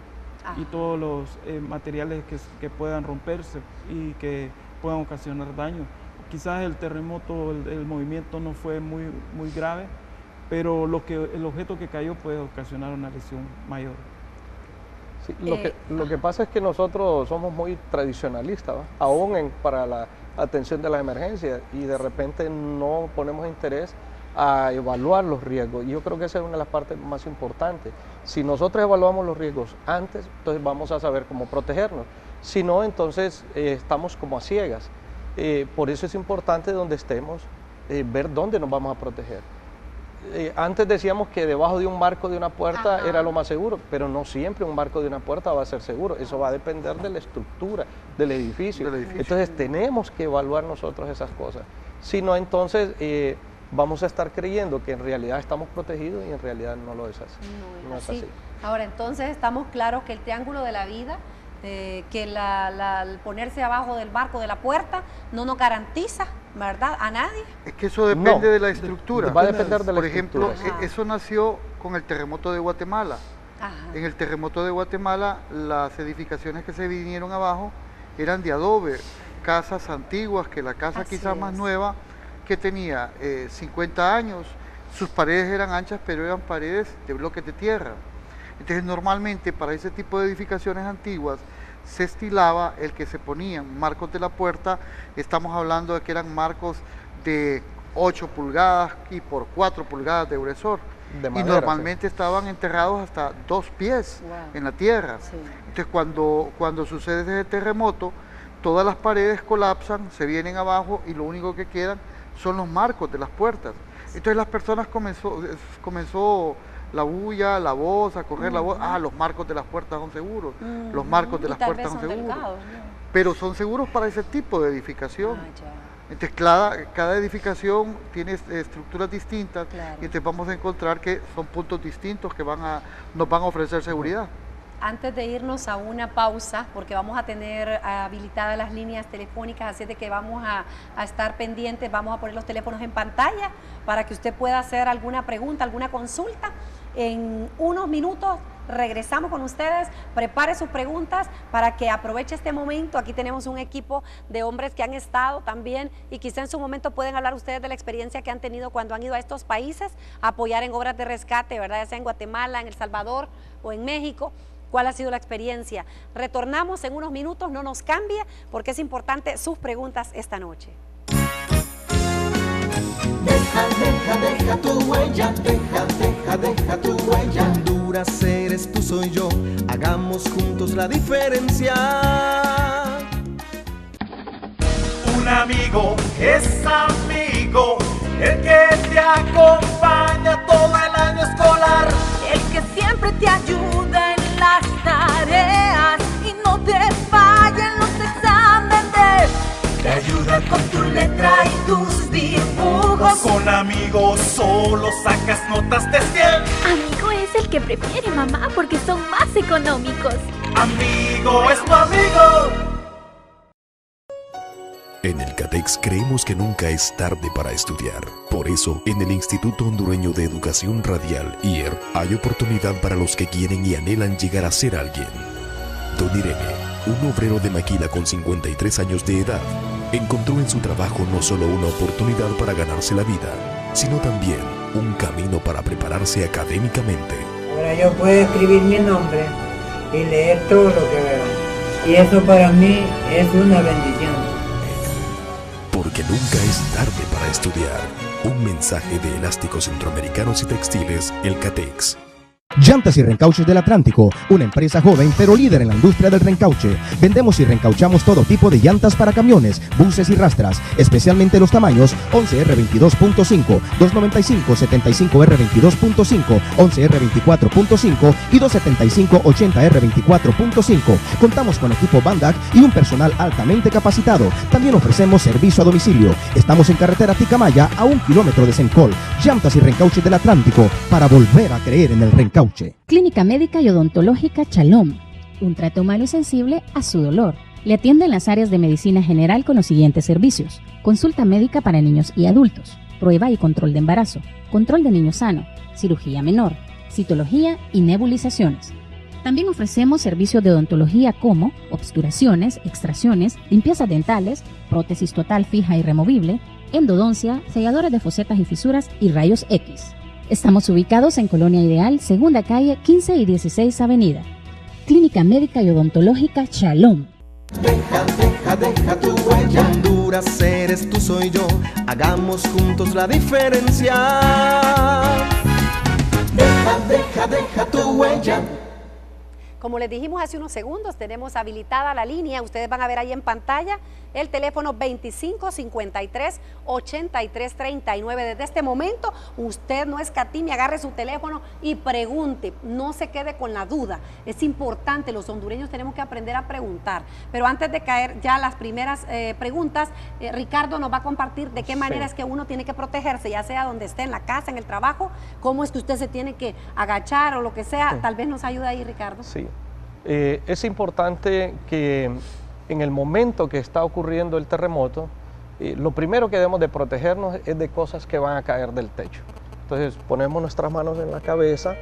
y todos los materiales que puedan romperse y que puedan ocasionar daño. Quizás el terremoto, el movimiento no fue muy grave, pero el objeto que cayó puede ocasionar una lesión mayor. Sí, lo que pasa es que nosotros somos muy tradicionalistas, ¿va? Aún para la atención de las emergencias, y de repente no ponemos interés a evaluar los riesgos. Y yo creo que esa es una de las partes más importantes. Si nosotros evaluamos los riesgos antes, entonces vamos a saber cómo protegernos. Si no, entonces estamos como a ciegas. Por eso es importante donde estemos, ver dónde nos vamos a proteger. Antes decíamos que debajo de un marco de una puerta era lo más seguro, pero no siempre un marco de una puerta va a ser seguro. Eso va a depender de la estructura del edificio. Entonces tenemos que evaluar nosotros esas cosas. Si no, entonces vamos a estar creyendo que en realidad estamos protegidos y en realidad no lo es así. No es así. Ahora, entonces estamos claros que el triángulo de la vida, que el ponerse abajo del marco de la puerta no nos garantiza, ¿verdad?, a nadie. Es que eso depende de la estructura. Va a depender de la Por ejemplo, eso nació con el terremoto de Guatemala. En el terremoto de Guatemala, las edificaciones que se vinieron abajo eran de adobe, casas antiguas, que la casa quizás más nueva, que tenía 50 años, sus paredes eran anchas, pero eran paredes de bloques de tierra. Entonces normalmente para ese tipo de edificaciones antiguas se estilaba el que se ponían marcos de la puerta. Estamos hablando de que eran marcos de 8 pulgadas y por 4 pulgadas de gruesor, y normalmente estaban enterrados hasta 2 pies en la tierra. Entonces cuando sucede ese terremoto, todas las paredes colapsan, se vienen abajo y lo único que quedan son los marcos de las puertas. Entonces las personas comenzó la bulla, la voz, a correr la voz, los marcos de las puertas son seguros, los marcos de las puertas son seguros, pero son seguros para ese tipo de edificación. Entonces cada edificación tiene estructuras distintas, claro. Y entonces vamos a encontrar que son puntos distintos que nos van a ofrecer seguridad. Antes de irnos a una pausa, porque vamos a tener habilitadas las líneas telefónicas, así de que vamos a estar pendientes, vamos a poner los teléfonos en pantalla para que usted pueda hacer alguna pregunta, alguna consulta. En unos minutos regresamos con ustedes, prepare sus preguntas para que aproveche este momento. Aquí tenemos un equipo de hombres que han estado también y quizá en su momento pueden hablar ustedes de la experiencia que han tenido cuando han ido a estos países a apoyar en obras de rescate, ¿verdad? Ya sea en Guatemala, en El Salvador o en México. ¿Cuál ha sido la experiencia? Retornamos en unos minutos, no nos cambie porque es importante sus preguntas esta noche. Deja tu huella, deja tu huella. Honduras eres tú, soy yo, hagamos juntos la diferencia. Un amigo es amigo, el que te acompaña todo el año escolar, el que siempre te ayuda en las tareas y no te falla en los exámenes. te ayuda con tu letra y tus dibujos. Con amigos solo sacas notas de 100. Amigo es el que prefiere mamá porque son más económicos. Amigo es tu amigo. En el CATEX creemos que nunca es tarde para estudiar. Por eso, en el Instituto Hondureño de Educación Radial, IER, hay oportunidad para los que quieren y anhelan llegar a ser alguien. Don Irene, un obrero de maquila con 53 años de edad, encontró en su trabajo no solo una oportunidad para ganarse la vida, sino también un camino para prepararse académicamente. Ahora yo puedo escribir mi nombre y leer todo lo que veo. Y eso para mí es una bendición. Porque nunca es tarde para estudiar. Un mensaje de Elásticos Centroamericanos y Textiles, el CATEX. Llantas y Reencauches del Atlántico, una empresa joven pero líder en la industria del reencauche. Vendemos y reencauchamos todo tipo de llantas para camiones, buses y rastras, especialmente los tamaños 11R22.5, 295-75R22.5, 11R24.5 y 275-80R24.5. Contamos con equipo Bandac y un personal altamente capacitado. También ofrecemos servicio a domicilio. Estamos en carretera Ticamaya a 1 kilómetro de Sencol. Llantas y Reencauches del Atlántico, para volver a creer en el reencauche. Clínica Médica y Odontológica Chalom. Un trato humano y sensible a su dolor. Le atiende en las áreas de medicina general con los siguientes servicios: consulta médica para niños y adultos, prueba y control de embarazo, control de niño sano, cirugía menor, citología y nebulizaciones. También ofrecemos servicios de odontología como obturaciones, extracciones, limpiezas dentales, prótesis total fija y removible, endodoncia, selladores de fosetas y fisuras y rayos X. Estamos ubicados en Colonia Ideal, Segunda Calle, 15 y 16 Avenida. Clínica Médica y Odontológica Shalom. Deja tu huella. Honduras eres tú, soy yo. Hagamos juntos la diferencia. Deja tu huella. Como les dijimos hace unos segundos, tenemos habilitada la línea. Ustedes van a ver ahí en pantalla el teléfono 2553-8339. Desde este momento, usted no escatime, agarre su teléfono y pregunte. No se quede con la duda. Es importante, los hondureños tenemos que aprender a preguntar. Pero antes de caer ya las primeras preguntas, Ricardo nos va a compartir de qué manera es que uno tiene que protegerse, ya sea donde esté, en la casa, en el trabajo, cómo es que usted se tiene que agachar o lo que sea. Tal vez nos ayude ahí, Ricardo. Sí. Es importante que en el momento que está ocurriendo el terremoto, lo primero que debemos de protegernos es de cosas que van a caer del techo. Entonces ponemos nuestras manos en la cabeza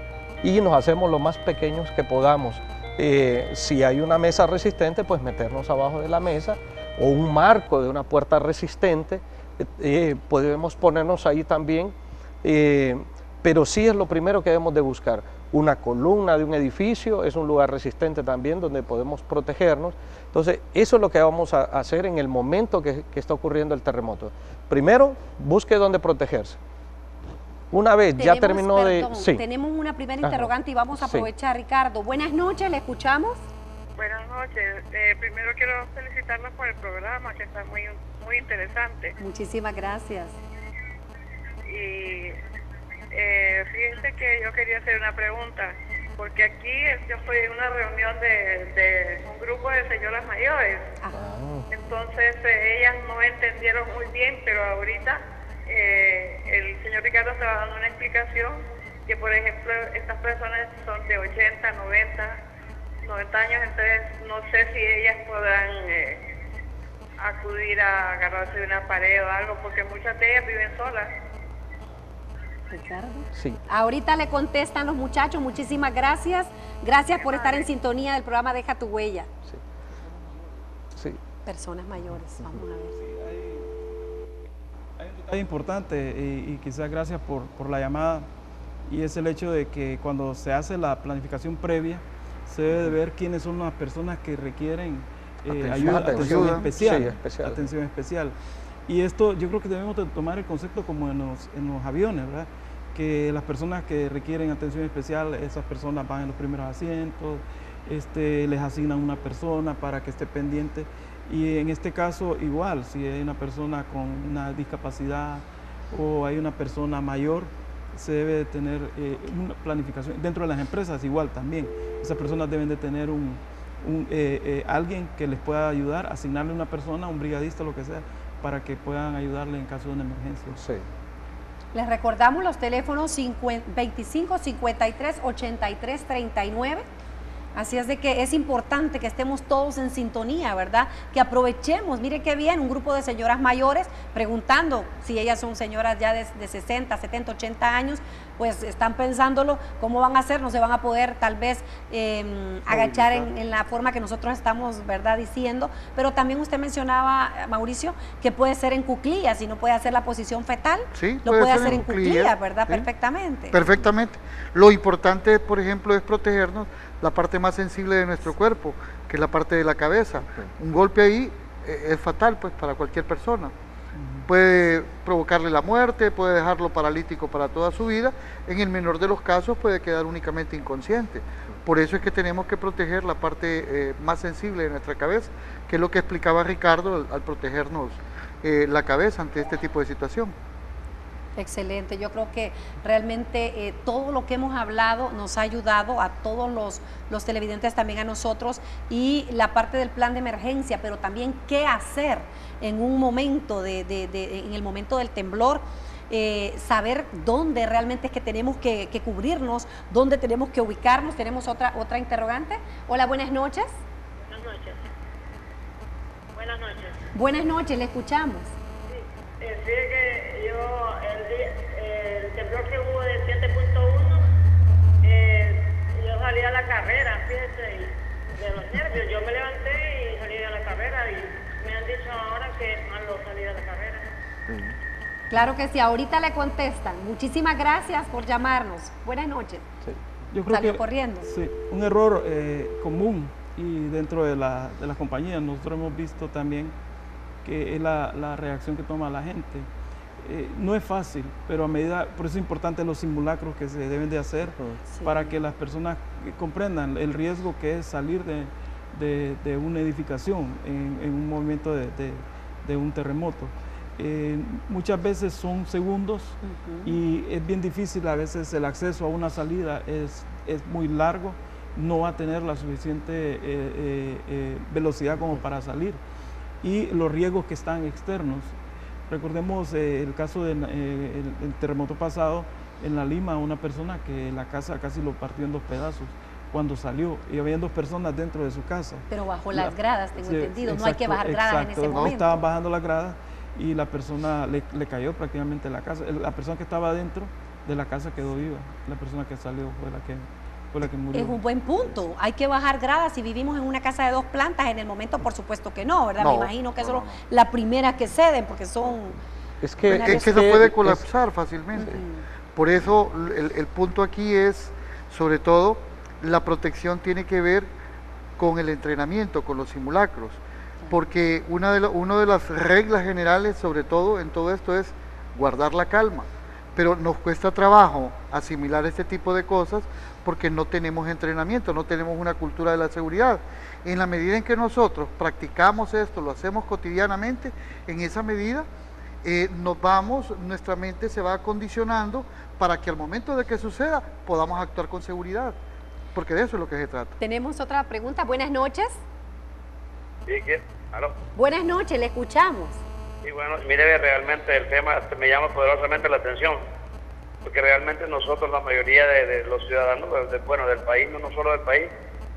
y nos hacemos lo más pequeños que podamos. Si hay una mesa resistente, pues meternos abajo de la mesa, o un marco de una puerta resistente, podemos ponernos ahí también, pero sí es lo primero que debemos de buscar. Una columna de un edificio es un lugar resistente también donde podemos protegernos. Entonces, eso es lo que vamos a hacer en el momento que está ocurriendo el terremoto. Primero, busque dónde protegerse. Una vez ya terminó de... Sí. Tenemos una primera interrogante y vamos a aprovechar, Ricardo. Buenas noches, ¿le escuchamos? Buenas noches. Primero quiero felicitarlos por el programa, que está muy interesante. Muchísimas gracias. Y... fíjense que yo quería hacer una pregunta, porque aquí yo estoy en una reunión de un grupo de señoras mayores. Entonces ellas no entendieron muy bien, pero ahorita el señor Ricardo estaba dando una explicación que, por ejemplo, estas personas son de 80, 90 años, entonces no sé si ellas podrán acudir a agarrarse de una pared o algo, porque muchas de ellas viven solas. Ricardo. Sí. Ahorita le contestan los muchachos, muchísimas gracias. Gracias por estar en sintonía del programa Deja tu Huella. Sí. Personas mayores, vamos a ver. Hay un detalle importante y quizás gracias por la llamada, y es el hecho de que cuando se hace la planificación previa, se debe de ver quiénes son las personas que requieren atención especial. Y esto yo creo que debemos de tomar el concepto como en los aviones, ¿verdad? Que las personas que requieren atención especial, esas personas van en los primeros asientos, les asignan una persona para que esté pendiente, y en este caso igual, si hay una persona con una discapacidad o hay una persona mayor, se debe de tener una planificación. Dentro de las empresas igual también, esas personas deben de tener alguien que les pueda ayudar, asignarle una persona, un brigadista, lo que sea, para que puedan ayudarle en caso de una emergencia. Sí. Les recordamos los teléfonos 25 53 83 39. Así es de que es importante que estemos todos en sintonía, ¿verdad? Que aprovechemos, mire qué bien, un grupo de señoras mayores preguntando si ellas son señoras ya de 60, 70, 80 años, pues están pensándolo, ¿cómo van a hacer? No se van a poder tal vez agachar en la forma que nosotros estamos, ¿verdad?, diciendo, pero también usted mencionaba, Mauricio, que puede ser en cuclillas, si no puede hacer la posición fetal, sí, lo puede hacer en cuclillas, ¿verdad? Sí. Perfectamente. Perfectamente. Lo importante, por ejemplo, es protegernos la parte más sensible de nuestro cuerpo, que es la parte de la cabeza. Un golpe ahí es fatal, pues, para cualquier persona. Puede provocarle la muerte, puede dejarlo paralítico para toda su vida. En el menor de los casos puede quedar únicamente inconsciente. Por eso es que tenemos que proteger la parte más sensible de nuestra cabeza, que es lo que explicaba Ricardo al protegernos la cabeza ante este tipo de situación. Excelente, yo creo que realmente todo lo que hemos hablado nos ha ayudado a todos los televidentes, también a nosotros, y la parte del plan de emergencia, pero también qué hacer en un momento, en el momento del temblor, saber dónde realmente es que tenemos que cubrirnos, dónde tenemos que ubicarnos. Tenemos otra interrogante. Hola, buenas noches. Buenas noches. Buenas noches. Buenas noches, le escuchamos. Sí, que yo, el temblor que hubo de 7.1, yo salí a la carrera, fíjese, de los nervios. Yo me levanté y salí a la carrera, y me han dicho ahora que es malo salir a la carrera. Claro que sí, ahorita le contestan. Muchísimas gracias por llamarnos. Buenas noches. Sí. Yo creo Salió que, corriendo. Sí, un error común, y dentro de las compañías nosotros hemos visto también que es la reacción que toma la gente. No es fácil, pero a medida, por eso es importante los simulacros que se deben de hacer, para que las personas comprendan el riesgo que es salir de una edificación en un momento de un terremoto. Muchas veces son segundos y es bien difícil, a veces el acceso a una salida es muy largo, no va a tener la suficiente velocidad como para salir, y los riesgos que están externos. Recordemos el caso del terremoto pasado en La Lima, una persona que la casa casi lo partió en 2 pedazos cuando salió, y había 2 personas dentro de su casa. Pero bajo las gradas, tengo entendido, exacto, no hay que bajar gradas en ese momento. No estaban bajando las gradas y la persona le cayó prácticamente la casa. La persona que estaba dentro de la casa quedó viva, la persona que salió fue la que murió. Es un buen punto, hay que bajar gradas. Si vivimos en una casa de 2 plantas, en el momento por supuesto que no, ¿verdad? Me imagino que son las primeras que ceden, porque son... Es que eso puede colapsar fácilmente. Por eso el punto aquí es, sobre todo, la protección tiene que ver con el entrenamiento, con los simulacros, porque una de las reglas generales, sobre todo en todo esto, es guardar la calma, pero nos cuesta trabajo asimilar este tipo de cosas porque no tenemos entrenamiento, no tenemos una cultura de la seguridad. En la medida en que nosotros practicamos esto, lo hacemos cotidianamente, en esa medida nuestra mente se va acondicionando para que al momento de que suceda podamos actuar con seguridad, porque de eso es lo que se trata. Tenemos otra pregunta. Buenas noches. Sí, ¿Aló? Buenas noches, le escuchamos. Y bueno, mire, realmente el tema me llama poderosamente la atención, porque realmente nosotros, la mayoría de los ciudadanos, del país, no solo del país,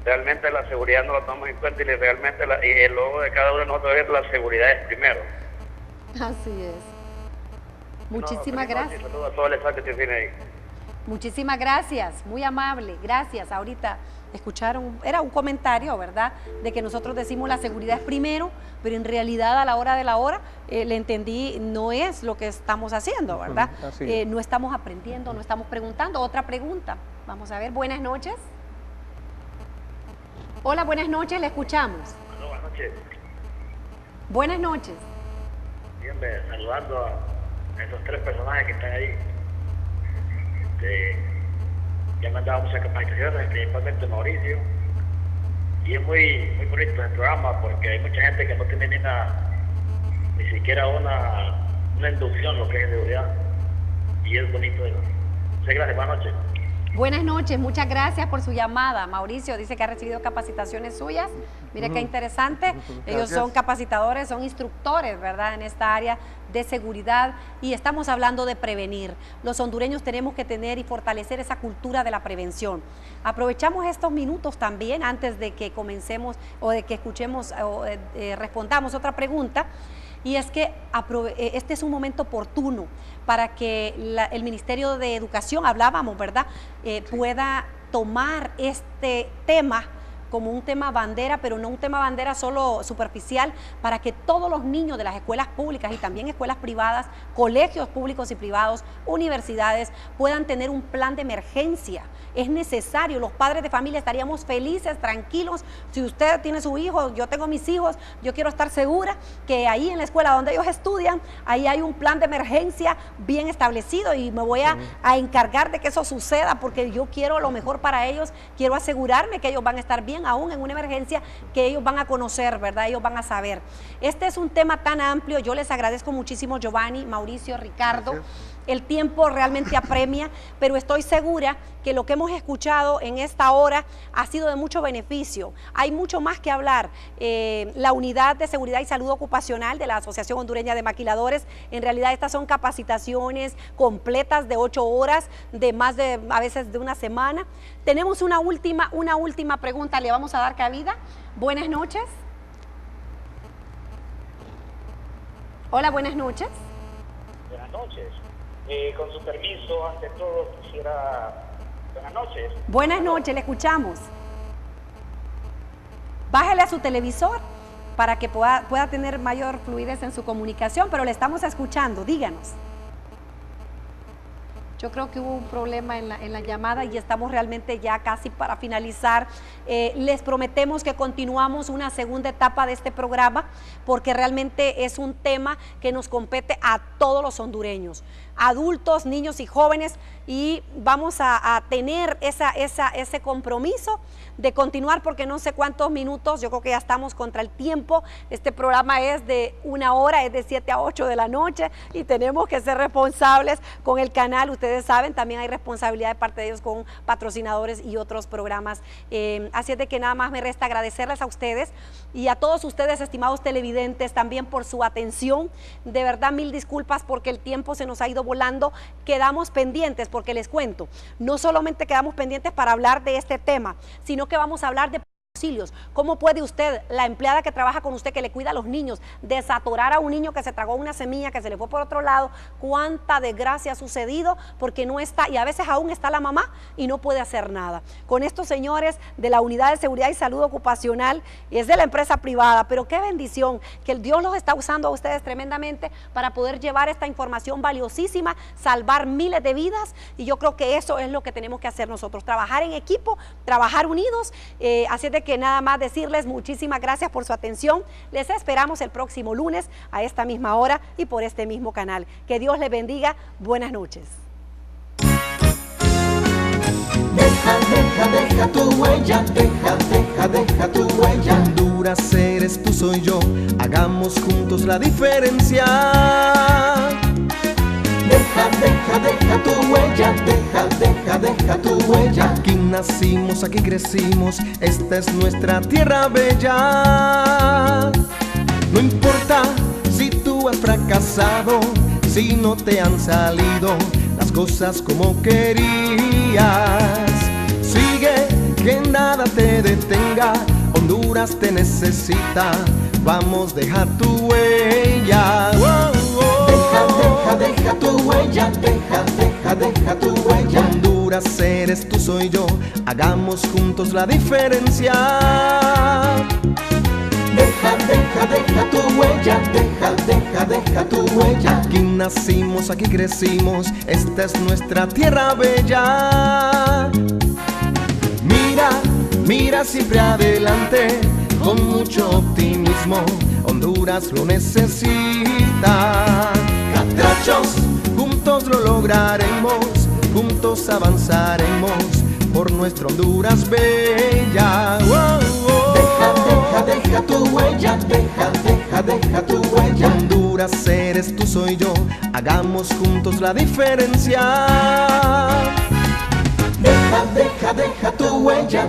realmente la seguridad no la tomamos en cuenta y realmente el logo de cada uno de nosotros es la seguridad es primero. Así es. Muchísimas gracias. Saludos a todo el staff que tiene ahí. Muchísimas gracias, muy amable, gracias. Ahorita escucharon, era un comentario, ¿verdad?, de que nosotros decimos la seguridad es primero, pero en realidad a la hora de la hora, le entendí, no es lo que estamos haciendo, ¿verdad? No estamos aprendiendo, no estamos preguntando. Otra pregunta, vamos a ver, buenas noches. Hola, buenas noches, le escuchamos. Hola, buenas noches. Buenas noches. Bien, saludando a esos 3 personajes que están ahí. Ya me han dado muchas capacitaciones, principalmente Mauricio, y es muy bonito el programa porque hay mucha gente que no tiene ni siquiera una inducción lo que es seguridad, y es bonito. Muchas gracias, buenas noches. Buenas noches, muchas gracias por su llamada. Mauricio dice que ha recibido capacitaciones suyas. Mire qué interesante. Ellos son capacitadores, son instructores, ¿verdad?, en esta área de seguridad, y estamos hablando de prevenir. Los hondureños tenemos que tener y fortalecer esa cultura de la prevención. Aprovechamos estos minutos también antes de que comencemos o de que escuchemos o respondamos otra pregunta. Y es que este es un momento oportuno para que el Ministerio de Educación, hablábamos, ¿verdad?, pueda tomar este tema como un tema bandera, pero no un tema bandera solo superficial, para que todos los niños de las escuelas públicas y también escuelas privadas, colegios públicos y privados, universidades, puedan tener un plan de emergencia. Es necesario, los padres de familia estaríamos felices, tranquilos. Si usted tiene su hijo, yo tengo mis hijos, yo quiero estar segura que ahí en la escuela donde ellos estudian, ahí hay un plan de emergencia bien establecido, y me voy a encargar de que eso suceda, porque yo quiero lo mejor para ellos, quiero asegurarme que ellos van a estar bien, aún en una emergencia, que ellos van a conocer, ¿verdad? Ellos van a saber. Este es un tema tan amplio, yo les agradezco muchísimo, Giovanni, Mauricio, Ricardo. Gracias. El tiempo realmente apremia, pero estoy segura que lo que hemos escuchado en esta hora ha sido de mucho beneficio. Hay mucho más que hablar. La Unidad de Seguridad y Salud Ocupacional de la Asociación Hondureña de Maquiladores, en realidad estas son capacitaciones completas de 8 horas, de más de, a veces de una semana. Tenemos una última pregunta, le vamos a dar cabida. Buenas noches. Hola, buenas noches. Buenas noches. Con su permiso, ante todo quisiera... Buenas noches. Buenas noches, le escuchamos. Bájale a su televisor para que pueda tener mayor fluidez en su comunicación, pero le estamos escuchando, díganos. Yo creo que hubo un problema en la llamada y estamos realmente ya casi para finalizar. Les prometemos que continuamos una segunda etapa de este programa, porque realmente es un tema que nos compete a todos los hondureños, adultos, niños y jóvenes, y vamos a tener ese compromiso de continuar, porque no sé cuántos minutos, yo creo que ya estamos contra el tiempo. Este programa es de 1 hora, es de 7 a 8 de la noche, y tenemos que ser responsables con el canal. Ustedes saben, también hay responsabilidad de parte de ellos con patrocinadores y otros programas. Así es de que nada más me resta agradecerles a ustedes y a todos ustedes, estimados televidentes, también por su atención. De verdad, mil disculpas porque el tiempo se nos ha ido volando. Quedamos pendientes, porque les cuento, no solamente quedamos pendientes para hablar de este tema, sino que vamos a hablar de auxilios. ¿Cómo puede usted, la empleada que trabaja con usted, que le cuida a los niños, desatorar a un niño que se tragó una semilla, que se le fue por otro lado? Cuánta desgracia ha sucedido porque no está, y a veces aún está la mamá y no puede hacer nada. Con estos señores de la Unidad de Seguridad y Salud Ocupacional, es de la empresa privada, pero qué bendición que el Dios los está usando a ustedes tremendamente para poder llevar esta información valiosísima, salvar miles de vidas, y yo creo que eso es lo que tenemos que hacer nosotros, trabajar en equipo, trabajar unidos. Así es de que nada más decirles muchísimas gracias por su atención. Les esperamos el próximo lunes a esta misma hora y por este mismo canal. Que Dios les bendiga. Buenas noches. Deja tu huella, deja tu huella. Honduras eres tú, soy yo, hagamos juntos la diferencia. Deja tu huella, deja tu huella. Aquí nacimos, aquí crecimos, esta es nuestra tierra bella. fracasado si no te han salido las cosas como querías. Sigue, que nada te detenga, Honduras te necesita, vamos, deja tu huella. Deja tu huella, deja tu huella. Honduras eres tú, soy yo, hagamos juntos la diferencia. Deja tu huella, deja tu huella. Aquí nacimos, aquí crecimos, esta es nuestra tierra bella. Mira siempre adelante, con mucho optimismo, Honduras lo necesita. Catrachos, juntos lo lograremos, juntos avanzaremos por nuestra Honduras bella. Deja tu huella, deja tu huella. Honduras eres tú, soy yo, hagamos juntos la diferencia. Deja tu huella.